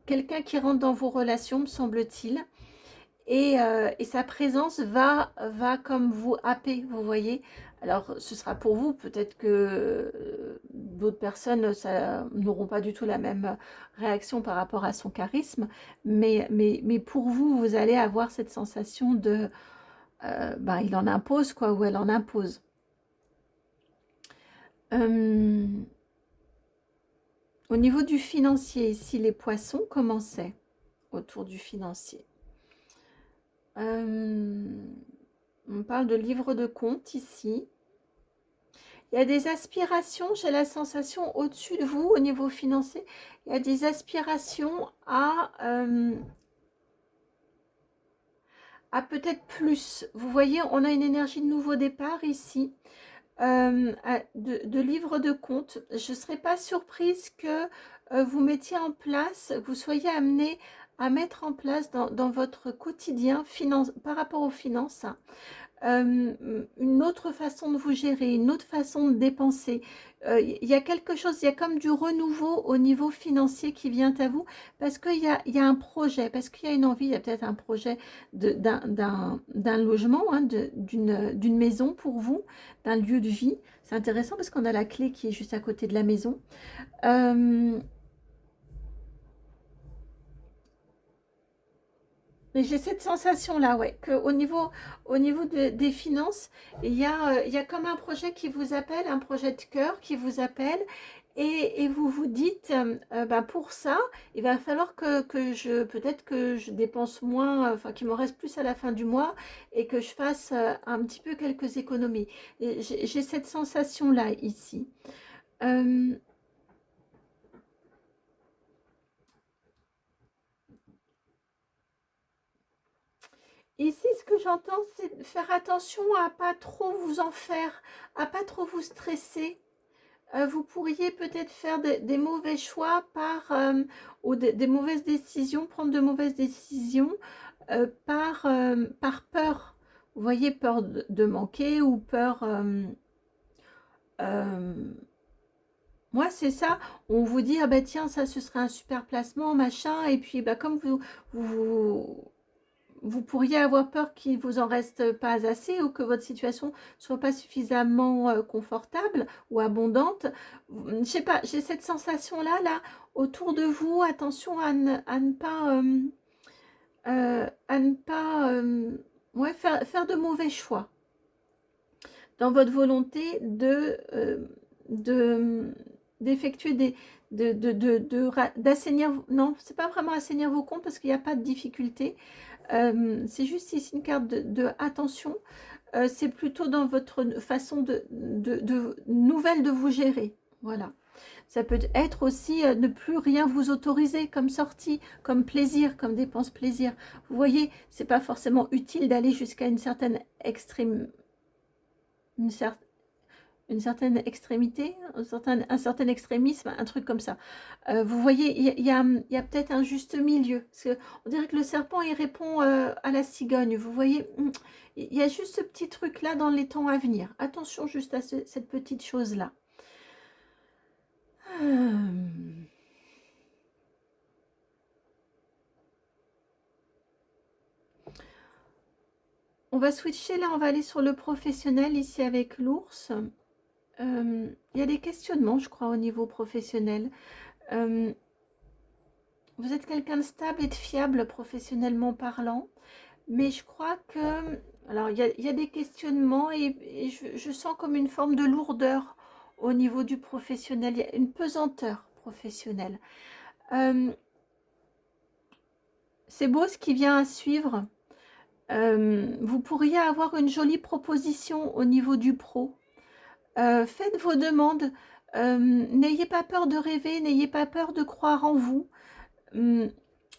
Quelqu'un qui rentre dans vos relations, me semble-t-il. Et sa présence va comme vous happer, vous voyez. Alors, ce sera pour vous. Peut-être que d'autres personnes n'auront pas du tout la même réaction par rapport à son charisme. Mais pour vous, vous allez avoir cette sensation de... ben, il en impose, quoi, ou elle en impose. Au niveau du financier, ici, les poissons, comment c'est autour du financier? On parle de livre de compte ici. Il y a des aspirations, j'ai la sensation au-dessus de vous, au niveau financier, il y a des aspirations à peut-être plus. Vous voyez, on a une énergie de nouveau départ ici. De livre de compte. Je ne serais pas surprise que vous mettiez en place, que vous soyez amené à mettre en place dans votre quotidien par rapport aux finances, une autre façon de vous gérer, une autre façon de dépenser. Il y a quelque chose, il y a comme du renouveau au niveau financier qui vient à vous parce qu'il y a un projet, parce qu'il y a une envie, il y a peut-être un projet d'un logement, hein, d'une maison pour vous, d'un lieu de vie. C'est intéressant parce qu'on a la clé qui est juste à côté de la maison. Mais j'ai cette sensation-là, ouais, qu'au niveau des finances, il y a comme un projet qui vous appelle, un projet de cœur qui vous appelle, et vous vous dites, bah, pour ça, il va falloir peut-être que je dépense moins, enfin qu'il me reste plus à la fin du mois, et que je fasse un petit peu quelques économies. J'ai cette sensation-là ici. Euh, Ici, ce que j'entends, c'est de faire attention à pas trop vous en faire, à pas trop vous stresser. Vous pourriez peut-être faire des mauvais choix ou des mauvaises décisions, prendre de mauvaises décisions par peur. Vous voyez, peur de manquer ou peur... moi, c'est ça. On vous dit, ah bah tiens, ça, ce serait un super placement, machin. Et puis, bah, comme vous, vous pourriez avoir peur qu'il vous en reste pas assez ou que votre situation soit pas suffisamment confortable ou abondante. Je sais pas, j'ai cette sensation là autour de vous. Attention à ne pas ouais, faire de mauvais choix dans votre volonté de d'effectuer d'assainir, non, c'est pas vraiment assainir vos comptes parce qu'il n'y a pas de difficulté. C'est juste ici une carte de attention. C'est plutôt dans votre façon de nouvelle de vous gérer. Voilà. Ça peut être aussi ne plus rien vous autoriser comme sortie, comme plaisir, comme dépense plaisir. Vous voyez, c'est pas forcément utile d'aller jusqu'à une certaine une, cer- une certaine extrémité, un certain extrémisme, un truc comme ça. Vous voyez, il y a peut-être un juste milieu. On dirait que le serpent, il répond à la cigogne. Vous voyez, il y a juste ce petit truc-là dans les temps à venir. Attention juste à cette petite chose-là. On va switcher là, on va aller sur le professionnel ici avec l'ours. Il y a des questionnements, je crois, au niveau professionnel. Euh, vous êtes quelqu'un de stable et de fiable professionnellement parlant. Mais je crois que... Alors, il y a des questionnements et je sens comme une forme de lourdeur au niveau du professionnel. Il y a une pesanteur professionnelle. Euh, c'est beau ce qui vient à suivre. Vous pourriez avoir une jolie proposition au niveau du pro. Faites vos demandes. N'ayez pas peur de rêver, n'ayez pas peur de croire en vous.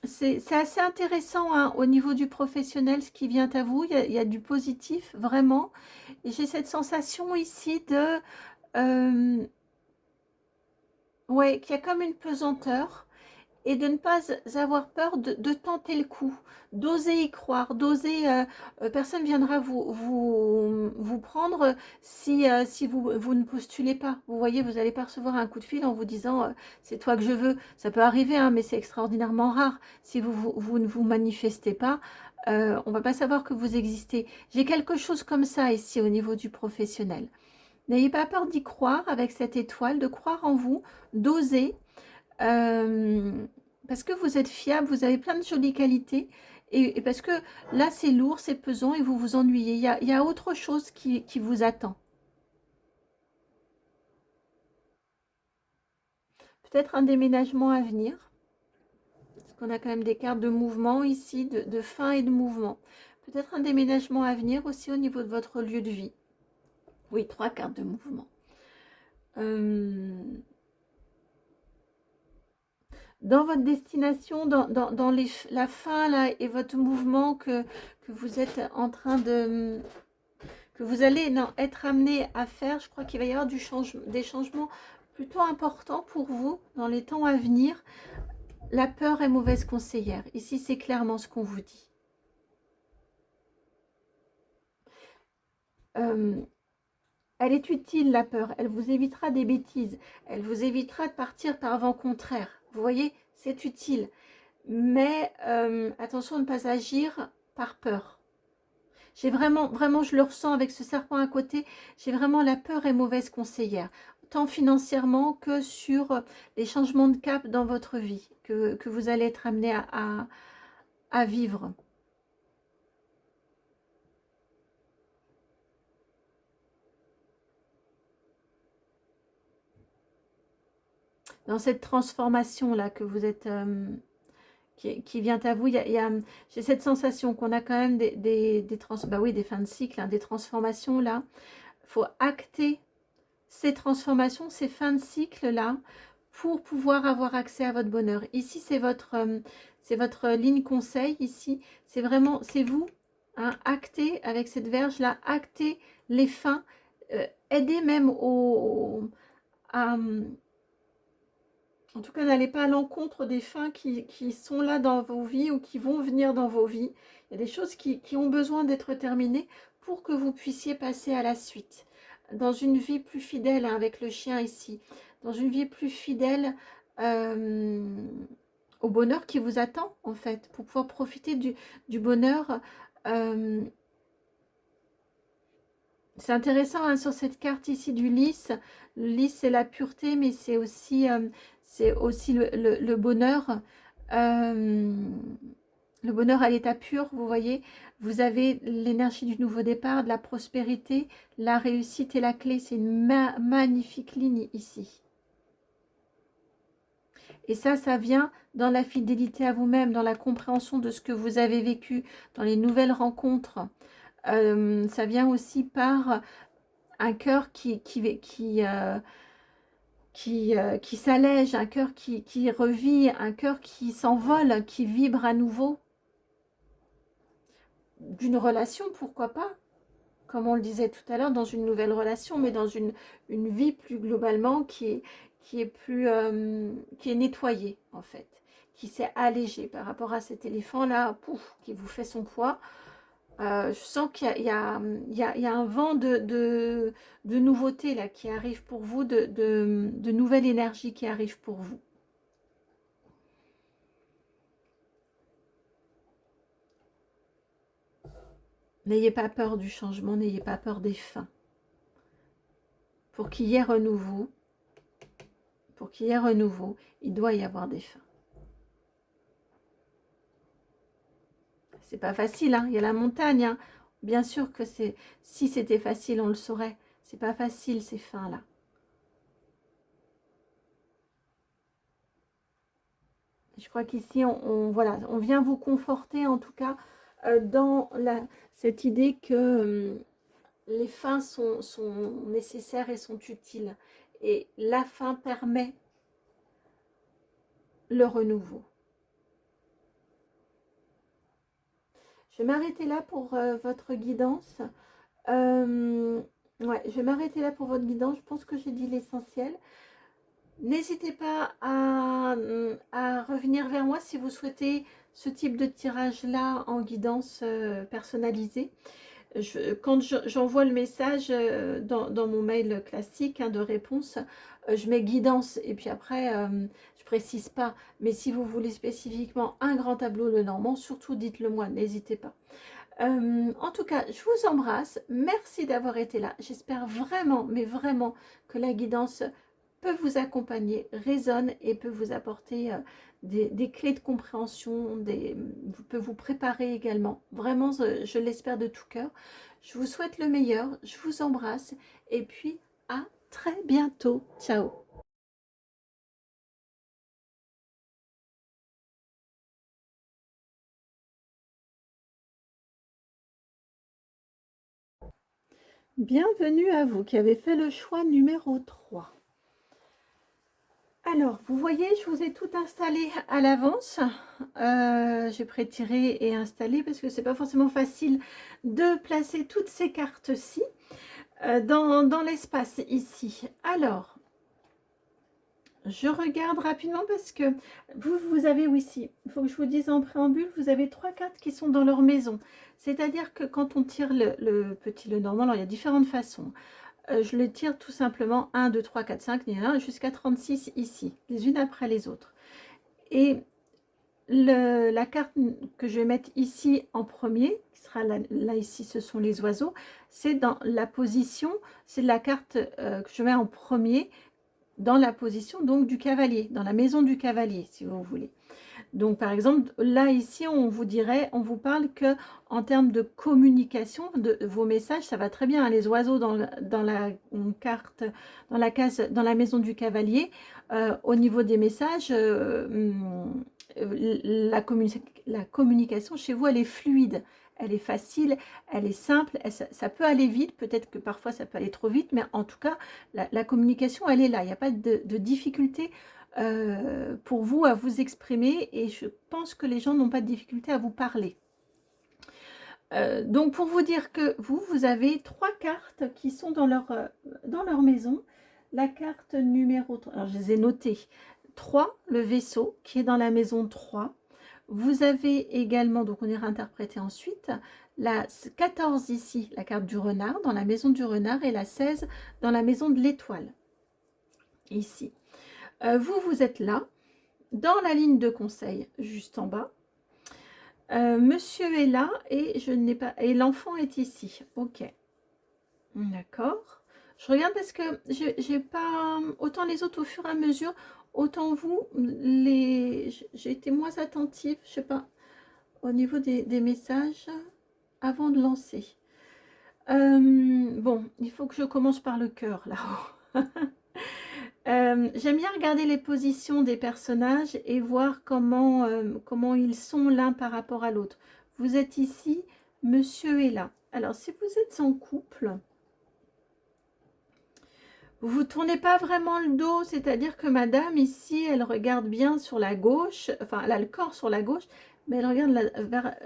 C'est assez intéressant hein, au niveau du professionnel, ce qui vient à vous. Il y a du positif, vraiment. Et j'ai cette sensation ici de... ouais, qu'il y a comme une pesanteur. Et de ne pas avoir peur de tenter le coup, d'oser y croire, d'oser, personne ne viendra vous prendre si vous ne postulez pas. Vous voyez, vous n'allez pas recevoir un coup de fil en vous disant c'est toi que je veux. Ça peut arriver, hein, mais c'est extraordinairement rare. Si vous ne vous manifestez pas, on ne va pas savoir que vous existez. J'ai quelque chose comme ça ici au niveau du professionnel. N'ayez pas peur d'y croire avec cette étoile, de croire en vous, d'oser. Parce que vous êtes fiable, vous avez plein de jolies qualités et parce que là c'est lourd, c'est pesant et vous vous ennuyez. Il y a autre chose qui vous attend. Peut-être un déménagement à venir. Parce qu'on a quand même des cartes de mouvement ici, de fin et de mouvement. Peut-être un déménagement à venir aussi au niveau de votre lieu de vie. Oui, 3 cartes de mouvement. Dans votre destination, dans la fin là, et votre mouvement que vous êtes en train de... que vous allez être amené à faire, je crois qu'il va y avoir des changements plutôt importants pour vous dans les temps à venir. La peur est mauvaise conseillère. Ici, c'est clairement ce qu'on vous dit. Elle est utile, la peur. Elle vous évitera des bêtises. Elle vous évitera de partir par vent contraire. Vous voyez, c'est utile. Mais attention de ne pas agir par peur. J'ai vraiment, je le ressens avec ce serpent à côté, j'ai vraiment la peur est mauvaise conseillère, tant financièrement que sur les changements de cap dans votre vie, que vous allez être amené à vivre. Dans cette transformation-là que vous êtes... qui vient à vous, j'ai cette sensation qu'on a quand même bah oui, des fins de cycle, hein, des transformations là. Il faut acter ces transformations, ces fins de cycle là, pour pouvoir avoir accès à votre bonheur. Ici, c'est votre ligne conseil. Ici, c'est vraiment, c'est vous, hein, actez avec cette verge là, actez les fins, aidez même en tout cas, n'allez pas à l'encontre des fins qui sont là dans vos vies ou qui vont venir dans vos vies. Il y a des choses qui ont besoin d'être terminées pour que vous puissiez passer à la suite. Dans une vie plus fidèle, hein, avec le chien ici, dans une vie plus fidèle au bonheur qui vous attend, en fait, pour pouvoir profiter du bonheur. C'est intéressant hein, sur cette carte ici du lys. Le lys, c'est la pureté, mais c'est aussi le bonheur. Le bonheur à l'état pur, vous voyez. Vous avez l'énergie du nouveau départ, de la prospérité, la réussite et la clé. C'est une magnifique ligne ici. Et ça vient dans la fidélité à vous-même, dans la compréhension de ce que vous avez vécu, dans les nouvelles rencontres. Ça vient aussi par un cœur qui s'allège, un cœur qui revit, un cœur qui s'envole, qui vibre à nouveau. D'une relation, pourquoi pas? Comme on le disait tout à l'heure, dans une nouvelle relation, mais dans une vie plus globalement qui est nettoyée, en fait, qui s'est allégée par rapport à cet éléphant-là, pouf, qui vous fait son poids. Je sens qu'il y a un vent de nouveautés là, qui arrive pour vous, de nouvelle énergie qui arrive pour vous. N'ayez pas peur du changement, n'ayez pas peur des fins. Pour qu'il y ait renouveau, il doit y avoir des fins. C'est pas facile, hein. Il y a la montagne. Hein. Bien sûr que si c'était facile, on le saurait. C'est pas facile ces fins-là. Je crois qu'ici, voilà, on vient vous conforter en tout cas dans cette idée que les fins sont nécessaires et sont utiles. Et la fin permet le renouveau. Je vais m'arrêter là pour votre guidance. Ouais, je vais m'arrêter là pour votre guidance. Je pense que j'ai dit l'essentiel. N'hésitez pas à revenir vers moi si vous souhaitez ce type de tirage-là en guidance personnalisée. Quand j'envoie le message dans mon mail classique de réponse, je mets guidance et puis après, je précise pas. Mais si vous voulez spécifiquement un grand tableau le normand, surtout dites-le moi, n'hésitez pas. En tout cas, je vous embrasse. Merci d'avoir été là. J'espère vraiment, mais vraiment, que la guidance peut vous accompagner, résonne et peut vous apporter des clés de compréhension, peut vous préparer également. Vraiment, je l'espère de tout cœur. Je vous souhaite le meilleur, je vous embrasse et puis à très bientôt. Ciao. Bienvenue à vous qui avez fait le choix numéro 3. Alors, vous voyez, je vous ai tout installé à l'avance. J'ai pré-tiré et installé parce que c'est pas forcément facile de placer toutes ces cartes-ci dans l'espace ici. Alors, je regarde rapidement parce que vous avez ici, il faut que je vous dise en préambule, vous avez 3 cartes qui sont dans leur maison. C'est-à-dire que quand on tire le petit Lenormand, alors il y a différentes façons. Je le tire tout simplement 1, 2, 3, 4, 5, jusqu'à 36 ici, les unes après les autres. Et la carte que je vais mettre ici en premier, qui sera là ici, ce sont les oiseaux, c'est dans la position, c'est la carte que je mets en premier, dans la position donc du cavalier, dans la maison du cavalier, si vous voulez. Donc, par exemple, là, ici, on vous parle que en termes de communication de vos messages, ça va très bien. Hein, les oiseaux dans la carte, dans la case, dans la maison du cavalier, au niveau des messages, la communication chez vous, elle est fluide. Elle est facile, elle est simple, ça peut aller vite, peut-être que parfois ça peut aller trop vite, mais en tout cas, la communication, elle est là. Il n'y a pas de difficulté pour vous à vous exprimer et je pense que les gens n'ont pas de difficulté à vous parler. Donc pour vous dire que vous avez 3 cartes qui sont dans leur maison. La carte numéro 3, alors je les ai notées, 3, le vaisseau qui est dans la maison 3. Vous avez également, donc on ira interpréter ensuite, la 14 ici, la carte du renard, dans la maison du renard, et la 16 dans la maison de l'étoile, ici. Vous êtes là, dans la ligne de conseil, juste en bas. Monsieur est là et je n'ai pas. Et l'enfant est ici. Ok. D'accord. Je regarde parce que j'ai pas. Autant les autres au fur et à mesure, autant vous, j'ai été moins attentive, je sais pas, au niveau des messages avant de lancer. Bon, il faut que je commence par le cœur là-haut. J'aime bien regarder les positions des personnages et voir comment ils sont l'un par rapport à l'autre. Vous êtes ici, monsieur est là. Alors, si vous êtes en couple, vous ne vous tournez pas vraiment le dos, c'est-à-dire que madame, ici, elle regarde bien sur la gauche, enfin, elle a le corps sur la gauche, mais elle regarde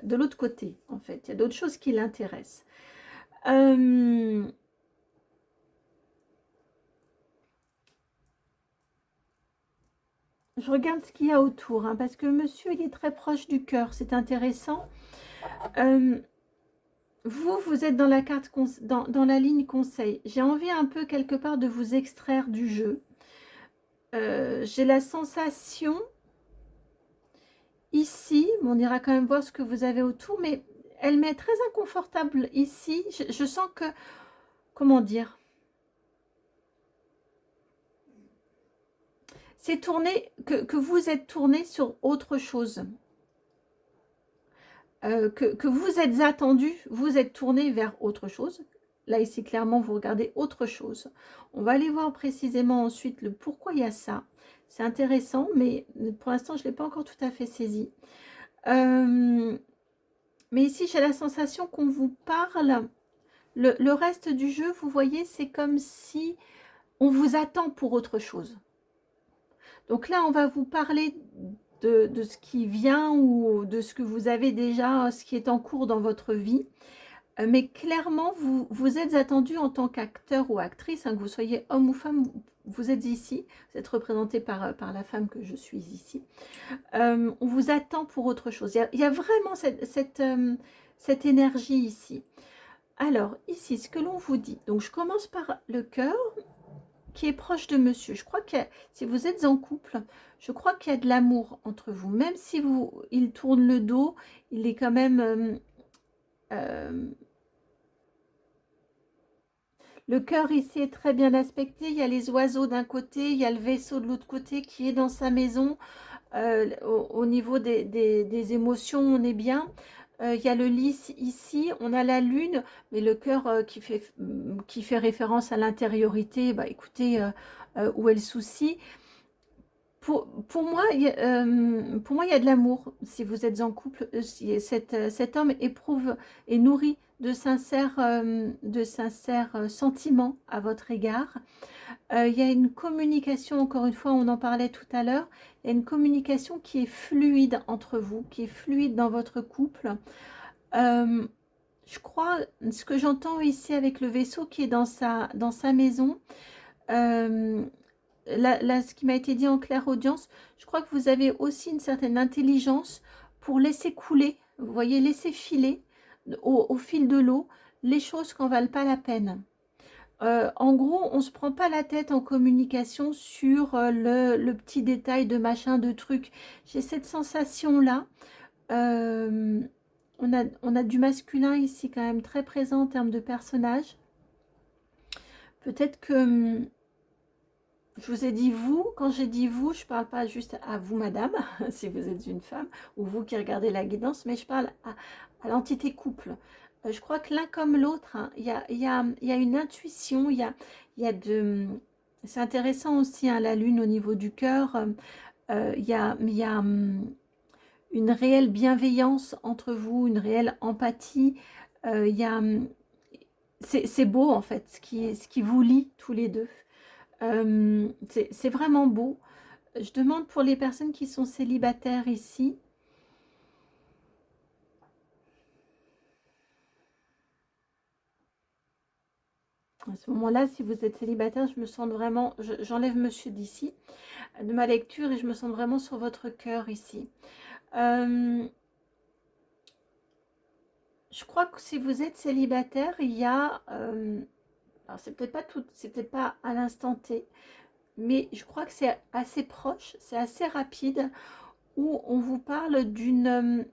de l'autre côté, en fait. Il y a d'autres choses qui l'intéressent. Je regarde ce qu'il y a autour, hein, parce que monsieur, il est très proche du cœur, c'est intéressant. Vous êtes dans la carte dans la ligne conseil. J'ai envie un peu quelque part de vous extraire du jeu. J'ai la sensation ici, on ira quand même voir ce que vous avez autour, mais elle m'est très inconfortable ici. Je sens que, comment dire, c'est tourné, que vous êtes tourné sur autre chose. Que vous êtes attendu, vous êtes tourné vers autre chose. Là, ici, clairement, vous regardez autre chose. On va aller voir précisément ensuite le pourquoi il y a ça. c'est intéressant, mais pour l'instant, je ne l'ai pas encore tout à fait saisi. Mais ici, j'ai la sensation qu'on vous parle. Le reste du jeu, vous voyez, c'est comme si on vous attend pour autre chose. Donc là, on va vous parler de ce qui vient ou de ce que vous avez déjà, ce qui est en cours dans votre vie. Mais clairement, vous êtes attendu en tant qu'acteur ou actrice, hein, que vous soyez homme ou femme, vous êtes ici, vous êtes représenté par la femme que je suis ici. On vous attend pour autre chose. Il y a vraiment cette énergie ici. Alors, ici, ce que l'on vous dit, donc je commence par le cœur qui est proche de monsieur. Je crois que si vous êtes en couple, je crois qu'il y a de l'amour entre vous. Même si il tourne le dos, il est quand même... le cœur ici est très bien aspecté. Il y a les oiseaux d'un côté, il y a le vaisseau de l'autre côté qui est dans sa maison. Au niveau des émotions, on est bien. Il y a le lys ici, on a la lune, mais le cœur qui fait référence à l'intériorité, bah, écoutez, où est le souci? Pour moi, il y a de l'amour. Si vous êtes en couple, si cet homme éprouve et nourrit de sincères sentiments à votre égard. Il y a une communication, encore une fois, on en parlait tout à l'heure, il y a une communication qui est fluide entre vous, qui est fluide dans votre couple. Je crois, ce que j'entends ici avec le vaisseau qui est dans sa maison, là, ce qui m'a été dit en claire audience, je crois que vous avez aussi une certaine intelligence pour laisser couler, vous voyez, laisser filer au fil de l'eau les choses qui n'en valent pas la peine. En gros, on ne se prend pas la tête en communication sur le petit détail de machin, de truc. J'ai cette sensation-là. On a du masculin ici quand même très présent en termes de personnage. Peut-être que je vous ai dit vous, quand j'ai dit vous, je ne parle pas juste à vous, madame, si vous êtes une femme, ou vous qui regardez la guidance, mais je parle à l'entité couple. Je crois que l'un comme l'autre, hein, il y a une intuition, c'est intéressant aussi, hein, la lune au niveau du cœur, il y a une réelle bienveillance entre vous, une réelle empathie, il y a, c'est beau en fait, ce qui vous lie tous les deux. C'est vraiment beau. Je demande pour les personnes qui sont célibataires ici. À ce moment-là, si vous êtes célibataire, je me sens vraiment... J'enlève monsieur d'ici, de ma lecture, et je me sens vraiment sur votre cœur ici. Je crois que si vous êtes célibataire, il y a... alors, c'est peut-être pas tout, c'est peut-être pas à l'instant T, mais je crois que c'est assez proche, c'est assez rapide, où on vous parle d'une...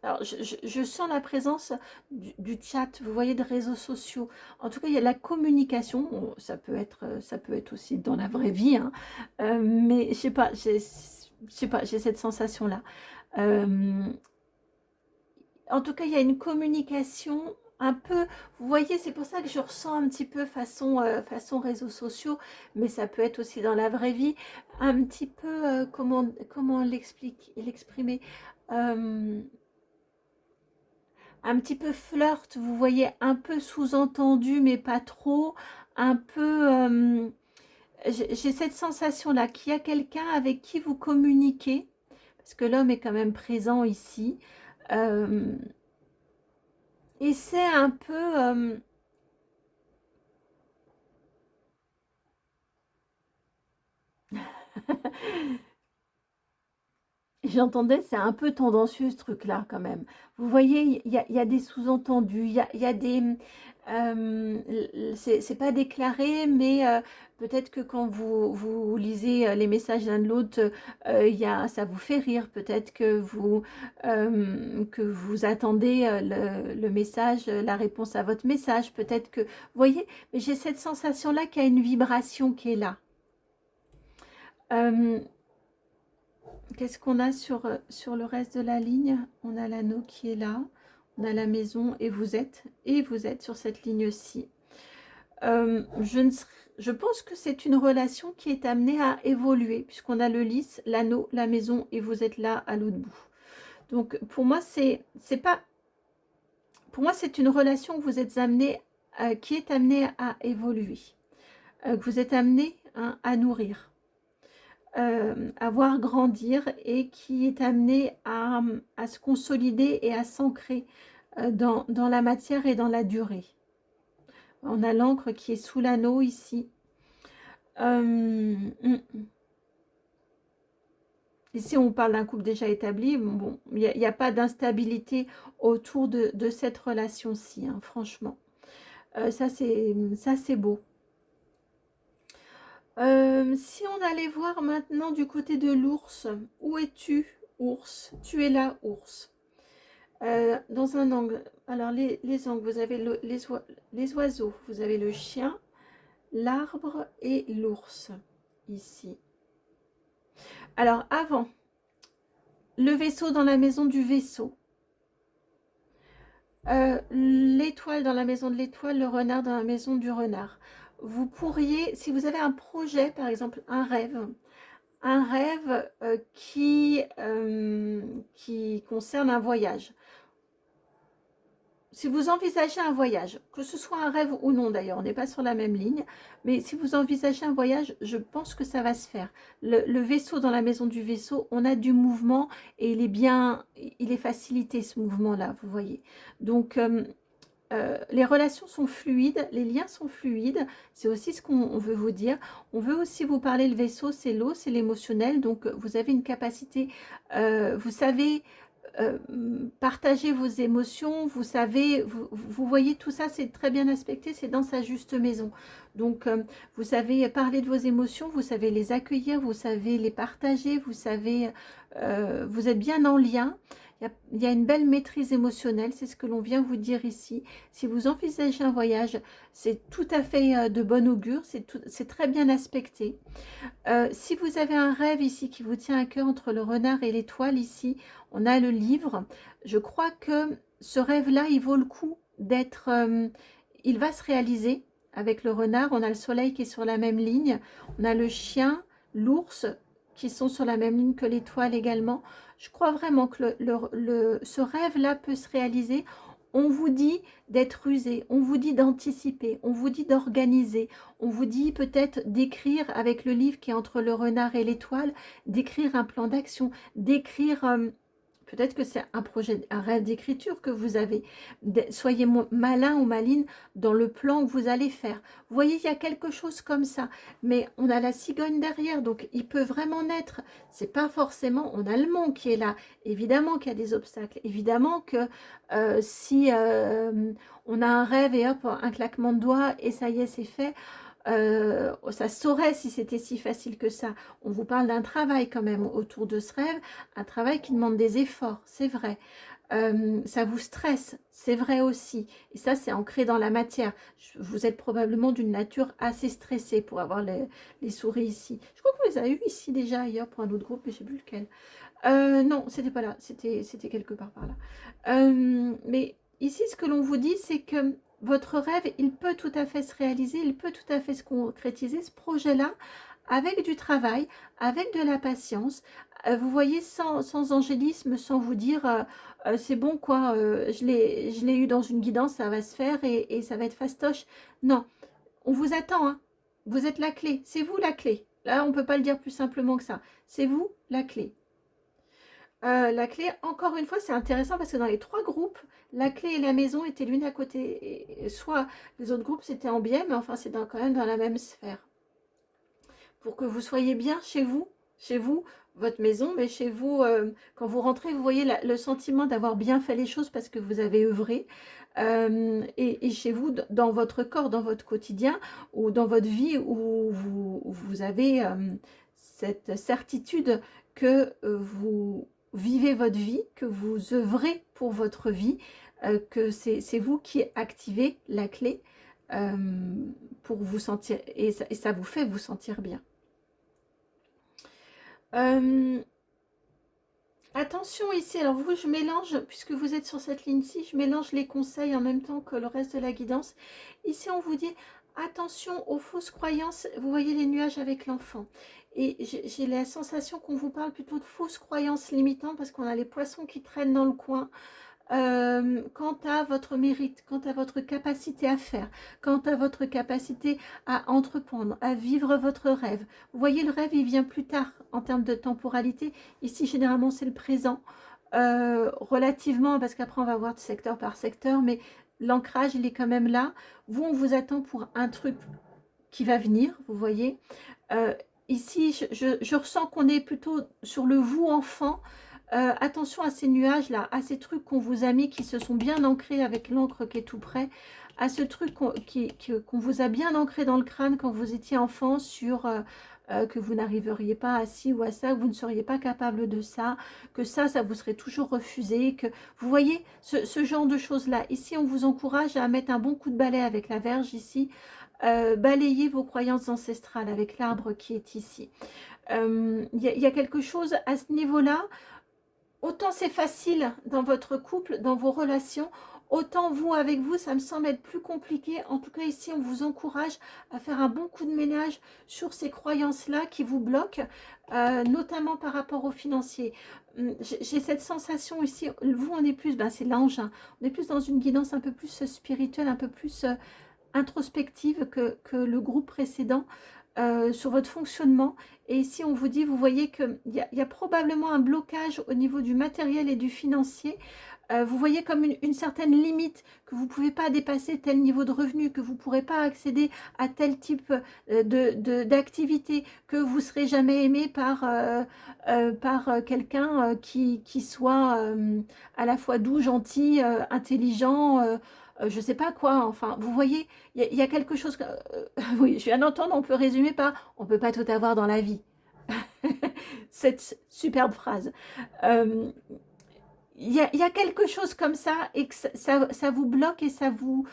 alors, je sens la présence du chat, vous voyez, de réseaux sociaux. En tout cas, il y a la communication. Bon, ça peut être aussi dans la vraie vie, hein. Mais je sais pas, j'ai cette sensation-là. En tout cas, il y a une communication un peu, vous voyez, c'est pour ça que je ressens un petit peu façon réseaux sociaux, mais ça peut être aussi dans la vraie vie, un petit peu, comment l'exprimer, un petit peu flirt, vous voyez, un peu sous-entendu, mais pas trop, un peu... j'ai cette sensation-là qu'il y a quelqu'un avec qui vous communiquez, parce que l'homme est quand même présent ici, et c'est un peu... j'entendais, c'est un peu tendancieux ce truc-là quand même. Vous voyez, il y a des sous-entendus, il y a des... c'est pas déclaré, mais peut-être que quand vous lisez les messages l'un de l'autre, ça vous fait rire. Peut-être que vous attendez le message, la réponse à votre message. Peut-être que... Vous voyez, mais j'ai cette sensation-là qu'il y a une vibration qui est là. Qu'est-ce qu'on a sur le reste de la ligne? On a l'anneau qui est là, on a la maison et vous êtes sur cette ligne-ci. Je pense que c'est une relation qui est amenée à évoluer, puisqu'on a le lys, l'anneau, la maison, et vous êtes là à l'autre bout. Donc pour moi, c'est pas, pour moi c'est une relation que vous êtes amené, qui est amenée à évoluer, que vous êtes amené, hein, à nourrir, à voir grandir, et qui est amené à se consolider et à s'ancrer dans la matière et dans la durée. On a l'encre qui est sous l'anneau ici. Ici, on parle d'un couple déjà établi. Bon, il n'y a pas d'instabilité autour de cette relation-ci, hein, franchement. Ça, c'est beau. Si on allait voir maintenant du côté de l'ours, où es-tu, ours? Tu es là, ours. Dans un angle, alors les angles, vous avez les oiseaux, vous avez le chien, l'arbre et l'ours, ici. Alors, avant, le vaisseau dans la maison du vaisseau. L'étoile dans la maison de l'étoile, le renard dans la maison du renard. Vous pourriez, si vous avez un projet, par exemple un rêve qui concerne un voyage. Si vous envisagez un voyage, que ce soit un rêve ou non d'ailleurs, on n'est pas sur la même ligne, mais si vous envisagez un voyage, je pense que ça va se faire. Le vaisseau dans la maison du vaisseau, on a du mouvement et il est facilité ce mouvement-là, vous voyez. Donc, les relations sont fluides, les liens sont fluides, c'est aussi ce qu'on veut vous dire. On veut aussi vous parler, le vaisseau, c'est l'eau, c'est l'émotionnel, donc vous avez une capacité, vous savez partager vos émotions, vous savez, vous voyez tout ça, c'est très bien aspecté, c'est dans sa juste maison. Donc, vous savez parler de vos émotions, vous savez les accueillir, vous savez les partager, vous savez, vous êtes bien en lien. Il y a une belle maîtrise émotionnelle, c'est ce que l'on vient vous dire ici. Si vous envisagez un voyage, c'est tout à fait de bon augure, c'est très bien aspecté. Si vous avez un rêve ici qui vous tient à cœur entre le renard et l'étoile, ici, on a le livre. Je crois que ce rêve-là, il vaut le coup d'être... il va se réaliser avec le renard. On a le soleil qui est sur la même ligne. On a le chien, l'ours qui sont sur la même ligne que l'étoile également. Je crois vraiment que ce rêve-là peut se réaliser. On vous dit d'être rusé, on vous dit d'anticiper, on vous dit d'organiser, on vous dit peut-être d'écrire avec le livre qui est entre le renard et l'étoile, d'écrire un plan d'action, d'écrire... peut-être que c'est un projet, un rêve d'écriture que vous avez. Soyez malin ou maline dans le plan que vous allez faire. Vous voyez, il y a quelque chose comme ça. Mais on a la cigogne derrière, donc il peut vraiment naître. C'est pas forcément... On a le mont qui est là. Évidemment qu'il y a des obstacles. Évidemment que si on a un rêve et hop, un claquement de doigts et ça y est, c'est fait. Ça se saurait si c'était si facile que ça. On vous parle d'un travail quand même autour de ce rêve, un travail qui demande des efforts, c'est vrai. Ça vous stresse, c'est vrai aussi. Et ça, c'est ancré dans la matière. Vous êtes probablement d'une nature assez stressée pour avoir les souris ici. Je crois qu'on les a eu ici déjà ailleurs pour un autre groupe, mais je ne sais plus lequel. Non, c'était pas là, c'était quelque part par là. Mais ici, ce que l'on vous dit, c'est que votre rêve, il peut tout à fait se réaliser, il peut tout à fait se concrétiser, ce projet-là, avec du travail, avec de la patience. Vous voyez, sans angélisme, sans vous dire, c'est bon quoi, je l'ai eu dans une guidance, ça va se faire et ça va être fastoche. Non, on vous attend, hein. Vous êtes la clé, c'est vous la clé. Là, on ne peut pas le dire plus simplement que ça. C'est vous la clé. La clé, encore une fois, c'est intéressant parce que dans les trois groupes, la clé et la maison étaient l'une à côté. Et soit les autres groupes, c'était en biais, mais enfin, c'est quand même dans la même sphère. Pour que vous soyez bien chez vous, votre maison, mais chez vous, quand vous rentrez, vous voyez le sentiment d'avoir bien fait les choses parce que vous avez œuvré. Et chez vous, dans votre corps, dans votre quotidien, ou dans votre vie, où vous avez cette certitude que vous vivez votre vie, que vous œuvrez pour votre vie, que c'est vous qui activez la clé pour vous sentir, et ça vous fait vous sentir bien. Attention ici, alors vous, je mélange, puisque vous êtes sur cette ligne-ci, je mélange les conseils en même temps que le reste de la guidance. Ici, on vous dit, attention aux fausses croyances. Vous voyez les nuages avec l'enfant. Et j'ai la sensation qu'on vous parle plutôt de fausses croyances limitantes parce qu'on a les poissons qui traînent dans le coin. Quant à votre mérite, quant à votre capacité à faire, quant à votre capacité à entreprendre, à vivre votre rêve. Vous voyez, le rêve, il vient plus tard en termes de temporalité. Ici, généralement, c'est le présent. Relativement, parce qu'après, on va voir secteur par secteur, mais l'ancrage, il est quand même là. Vous, on vous attend pour un truc qui va venir, vous voyez. Ici, je ressens qu'on est plutôt sur le vous enfant. Attention à ces nuages-là, à ces trucs qu'on vous a mis qui se sont bien ancrés avec l'encre qui est tout près, à ce truc qu'on vous a bien ancré dans le crâne quand vous étiez enfant sur que vous n'arriveriez pas à ci ou à ça, que vous ne seriez pas capable de ça, que ça vous serait toujours refusé, que vous voyez ce genre de choses-là. Ici, on vous encourage à mettre un bon coup de balai avec la verge ici, balayez vos croyances ancestrales avec l'arbre qui est ici. Il y a quelque chose à ce niveau-là. Autant c'est facile dans votre couple, dans vos relations, autant vous, avec vous, ça me semble être plus compliqué. En tout cas, ici, on vous encourage à faire un bon coup de ménage sur ces croyances-là qui vous bloquent, notamment par rapport aux financiers. J'ai cette sensation ici, vous, on est plus, c'est l'ange, hein, on est plus dans une guidance un peu plus spirituelle, un peu plus introspective que le groupe précédent. Sur votre fonctionnement. Et ici, on vous dit, vous voyez qu'il y a probablement un blocage au niveau du matériel et du financier. Vous voyez comme une certaine limite, que vous ne pouvez pas dépasser tel niveau de revenu, que vous ne pourrez pas accéder à tel type d'activité, que vous ne serez jamais aimé par quelqu'un qui soit à la fois doux, gentil, intelligent, je ne sais pas quoi. Enfin, vous voyez, il y a quelque chose que, oui, je viens d'entendre, on peut résumer par on ne peut pas tout avoir dans la vie. Cette superbe phrase. Il y a quelque chose comme ça et que ça vous bloque et ça vous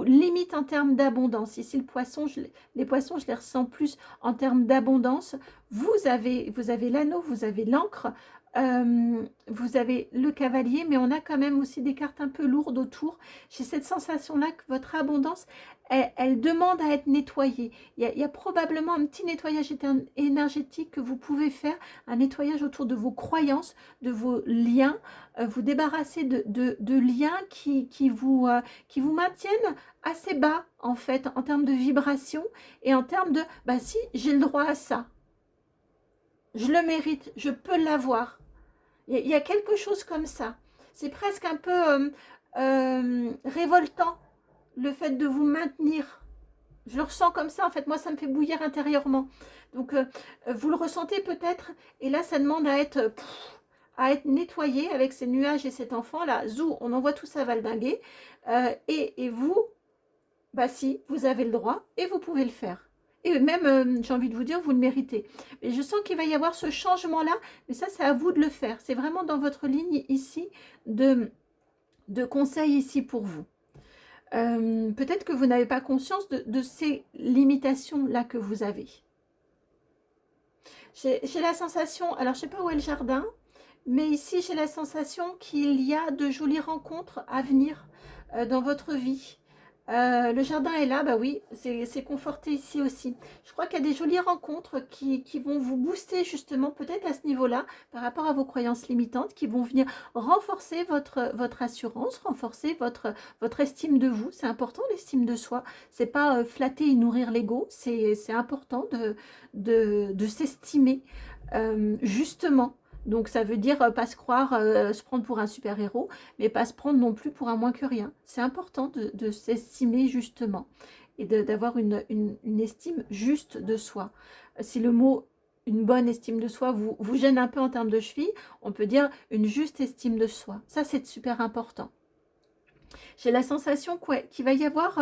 limite en termes d'abondance. Ici, les poissons, je les ressens plus en termes d'abondance. Vous avez l'anneau, vous avez l'encre, vous avez le cavalier, mais on a quand même aussi des cartes un peu lourdes autour. J'ai cette sensation-là que votre abondance, elle demande à être nettoyée. Il y a probablement un petit nettoyage énergétique que vous pouvez faire, un nettoyage autour de vos croyances, de vos liens, vous débarrasser de liens qui vous maintiennent assez bas, en fait, en termes de vibration et en termes de, si, j'ai le droit à ça. Je le mérite, je peux l'avoir. Il y a quelque chose comme ça. C'est presque un peu révoltant, le fait de vous maintenir. Je le ressens comme ça, en fait, moi, ça me fait bouillir intérieurement. Donc, vous le ressentez peut-être, et là, ça demande à être nettoyé avec ces nuages et cet enfant-là. Zou, on envoie tout ça valdinguer. Et vous, si, vous avez le droit, et vous pouvez le faire. Et même, j'ai envie de vous dire, vous le méritez. Mais je sens qu'il va y avoir ce changement-là, mais ça, c'est à vous de le faire. C'est vraiment dans votre ligne ici de conseils ici pour vous. Peut-être que vous n'avez pas conscience de ces limitations-là que vous avez. J'ai la sensation, alors je ne sais pas où est le jardin, mais ici j'ai la sensation qu'il y a de jolies rencontres à venir dans votre vie. Le jardin est là, oui, c'est conforté ici aussi. Je crois qu'il y a des jolies rencontres qui vont vous booster justement peut-être à ce niveau-là par rapport à vos croyances limitantes, qui vont venir renforcer votre assurance, renforcer votre estime de vous. C'est important l'estime de soi. C'est pas flatter et nourrir l'ego, c'est important de s'estimer justement. Donc ça veut dire pas se croire, se prendre pour un super-héros, mais pas se prendre non plus pour un moins que rien. C'est important de s'estimer justement et d'avoir une estime juste de soi. Si le mot une bonne estime de soi vous gêne un peu en termes de cheville, on peut dire une juste estime de soi. Ça, c'est super important. J'ai la sensation qu'il va y avoir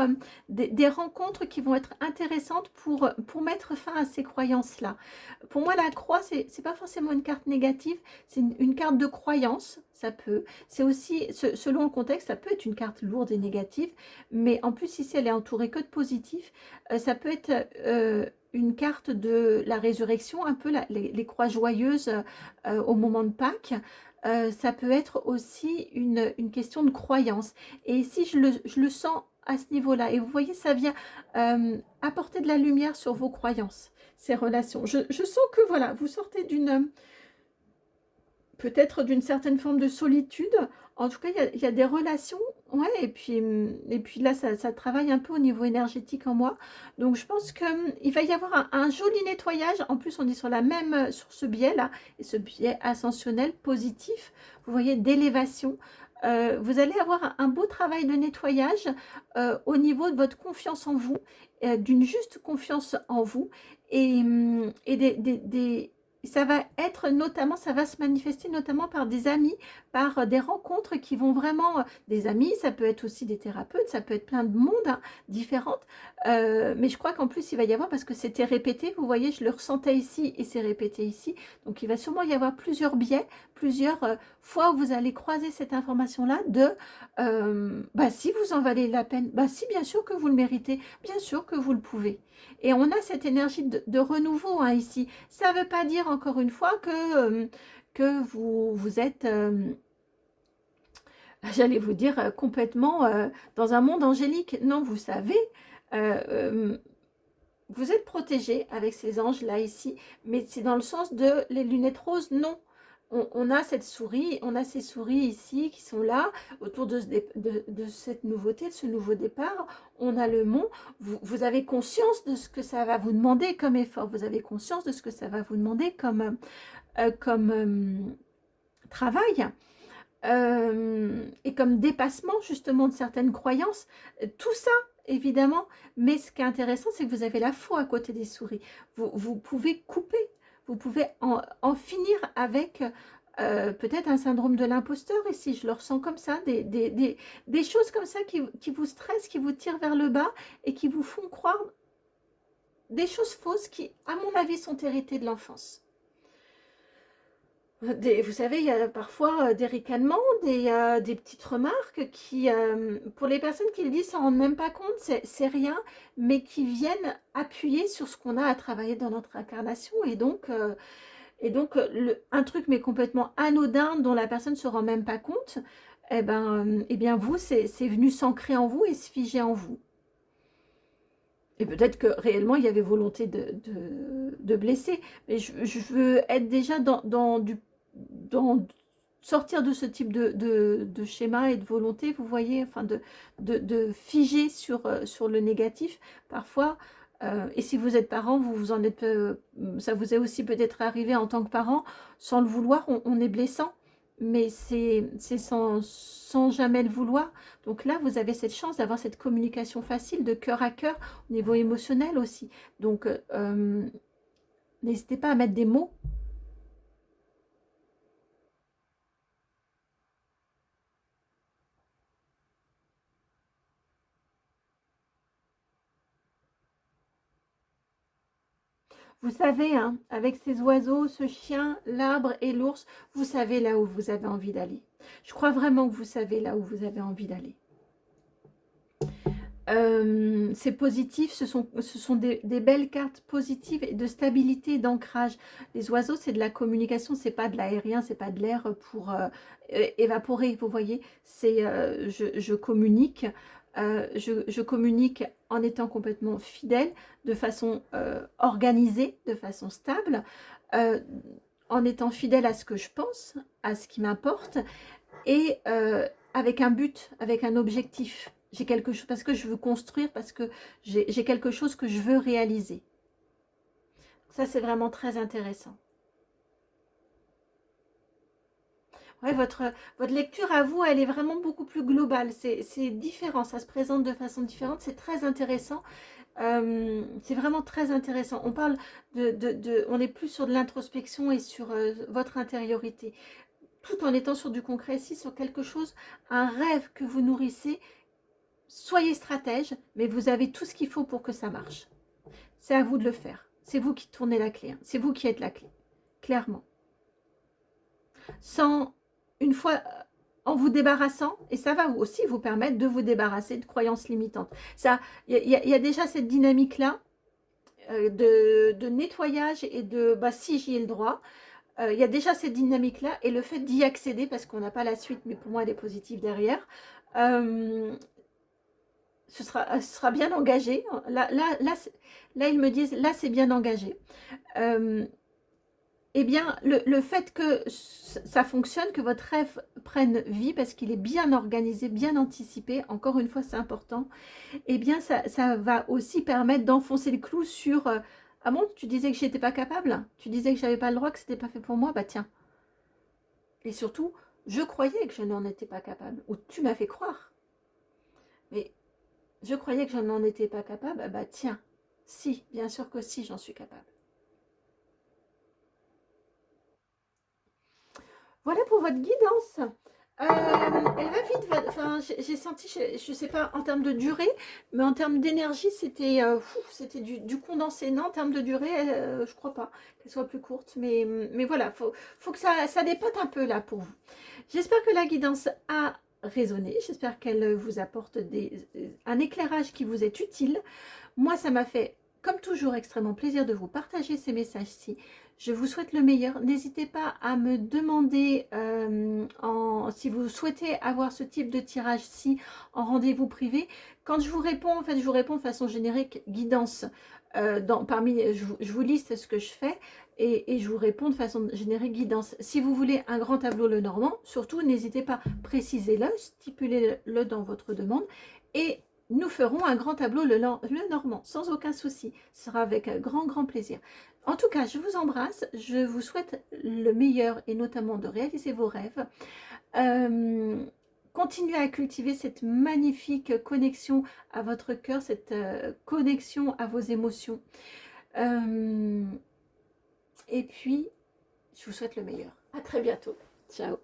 des rencontres qui vont être intéressantes pour mettre fin à ces croyances-là. Pour moi, la croix, c'est pas forcément une carte négative, c'est une carte de croyance, ça peut. C'est aussi, selon le contexte, ça peut être une carte lourde et négative, mais en plus, ici, elle est entourée que de positifs. Ça peut être une carte de la résurrection, un peu les croix joyeuses au moment de Pâques. Ça peut être aussi une question de croyance. Et ici, je le sens à ce niveau-là. Et vous voyez, ça vient apporter de la lumière sur vos croyances, ces relations. Je sens que, voilà, vous sortez d'une... peut-être d'une certaine forme de solitude. En tout cas, il y a des relations. Ouais, et puis là, ça travaille un peu au niveau énergétique en moi. Donc, je pense qu'il va y avoir un joli nettoyage. En plus, on est sur la même, sur ce biais-là, et ce biais ascensionnel positif, vous voyez, d'élévation. Vous allez avoir un beau travail de nettoyage au niveau de votre confiance en vous, d'une juste confiance en vous, et ça va être notamment, ça va se manifester notamment par des amis, par des rencontres qui vont vraiment, des amis, ça peut être aussi des thérapeutes, ça peut être plein de monde hein, différentes, mais je crois qu'en plus il va y avoir, parce que c'était répété, vous voyez, je le ressentais ici et c'est répété ici, donc il va sûrement y avoir plusieurs biais, plusieurs fois où vous allez croiser cette information-là de, bah si vous en valez la peine, bah si bien sûr que vous le méritez, bien sûr que vous le pouvez. Et on a cette énergie de renouveau hein, ici. Ça ne veut pas dire, encore une fois, que vous êtes, j'allais vous dire, complètement dans un monde angélique. Non, vous savez, euh, euh, vous êtes protégé avec ces anges-là ici, mais c'est dans le sens de les lunettes roses, non. On a cette souris, on a ces souris ici qui sont là, autour de cette nouveauté, de ce nouveau départ. On a le mont. Vous avez conscience de ce que ça va vous demander comme effort. Vous avez conscience de ce que ça va vous demander comme travail. Et comme dépassement justement de certaines croyances. Tout ça, évidemment. Mais ce qui est intéressant, c'est que vous avez la foi à côté des souris. Vous pouvez couper. Vous pouvez en finir avec peut-être un syndrome de l'imposteur ici, je le ressens comme ça, des choses comme ça qui vous stressent, qui vous tirent vers le bas et qui vous font croire des choses fausses qui, à mon avis, sont héritées de l'enfance. Vous savez, il y a parfois des ricanements, des petites remarques qui, pour les personnes qui le disent, s'en rendent même pas compte, c'est rien, mais qui viennent appuyer sur ce qu'on a à travailler dans notre incarnation. Un truc mais complètement anodin dont la personne ne se rend même pas compte, eh bien vous, c'est venu s'ancrer en vous et se figer en vous. Et peut-être que réellement il y avait volonté de blesser, mais je veux être déjà dans sortir de ce type de schéma et de volonté, vous voyez, enfin de figer sur le négatif parfois. Et si vous êtes parent, vous en êtes, ça vous est aussi peut-être arrivé en tant que parent, sans le vouloir, on est blessant, mais c'est sans jamais le vouloir. Donc là, vous avez cette chance d'avoir cette communication facile de cœur à cœur, au niveau émotionnel aussi. Donc, n'hésitez pas à mettre des mots. Vous savez, hein, avec ces oiseaux, ce chien, l'arbre et l'ours, vous savez là où vous avez envie d'aller. Je crois vraiment que vous savez là où vous avez envie d'aller. C'est positif, ce sont des belles cartes positives et de stabilité et d'ancrage. Les oiseaux, c'est de la communication, c'est pas de l'aérien, c'est pas de l'air pour évaporer, vous voyez. C'est je communique, je communique en étant complètement fidèle, de façon organisée, de façon stable, euh, en étant fidèle à ce que je pense, à ce qui m'importe, et avec un but, avec un objectif. J'ai quelque chose parce que je veux construire, parce que j'ai quelque chose que je veux réaliser. Ça, c'est vraiment très intéressant. Ouais, votre lecture à vous, elle est vraiment beaucoup plus globale. C'est différent, ça se présente de façon différente. C'est très intéressant. C'est vraiment très intéressant. On parle on est plus sur de l'introspection et sur votre intériorité, tout en étant sur du concret ici, sur quelque chose, un rêve que vous nourrissez. Soyez stratège, mais vous avez tout ce qu'il faut pour que ça marche. C'est à vous de le faire. C'est vous qui tournez la clé. Hein. C'est vous qui êtes la clé. Clairement. Sans, une fois, en vous débarrassant, et ça va aussi vous permettre de vous débarrasser de croyances limitantes. Ça, il y a déjà cette dynamique-là de nettoyage et de, bah si j'y ai le droit, il y a déjà cette dynamique-là, et le fait d'y accéder, parce qu'on n'a pas la suite, mais pour moi elle est positive derrière, ce sera bien engagé. Là, ils me disent, là, c'est bien engagé. Eh bien, le fait que ça fonctionne, que votre rêve prenne vie, parce qu'il est bien organisé, bien anticipé, encore une fois, c'est important, eh bien, ça va aussi permettre d'enfoncer le clou sur ah bon, tu disais que j'étais pas capable? Tu disais que j'avais pas le droit, que c'était pas fait pour moi? Bah tiens. Et surtout, je croyais que je n'en étais pas capable, ou tu m'as fait croire. Mais je croyais que je n'en étais pas capable, ah bah tiens, si, bien sûr que si, j'en suis capable. Voilà pour votre guidance. Elle va vite, enfin, j'ai senti, je ne sais pas en termes de durée, mais en termes d'énergie, c'était du condensé. Non, en termes de durée, je crois pas qu'elle soit plus courte, mais voilà, faut que ça dépote un peu là pour vous. J'espère que la guidance a résonné, j'espère qu'elle vous apporte un éclairage qui vous est utile. Moi, ça m'a fait, comme toujours, extrêmement plaisir de vous partager ces messages-ci. Je vous souhaite le meilleur. N'hésitez pas à me demander si vous souhaitez avoir ce type de tirage-ci en rendez-vous privé. Quand je vous réponds, en fait, je vous réponds de façon générique, guidance. Je vous liste ce que je fais et je vous réponds de façon générique, guidance. Si vous voulez un grand tableau Lenormand, surtout, n'hésitez pas, précisez-le, stipulez-le dans votre demande et nous ferons un grand tableau le Normand, sans aucun souci. Ce sera avec grand plaisir. En tout cas, je vous embrasse. Je vous souhaite le meilleur et notamment de réaliser vos rêves. Continuez à cultiver cette magnifique connexion à votre cœur, cette connexion à vos émotions. Et puis, je vous souhaite le meilleur. À très bientôt. Ciao.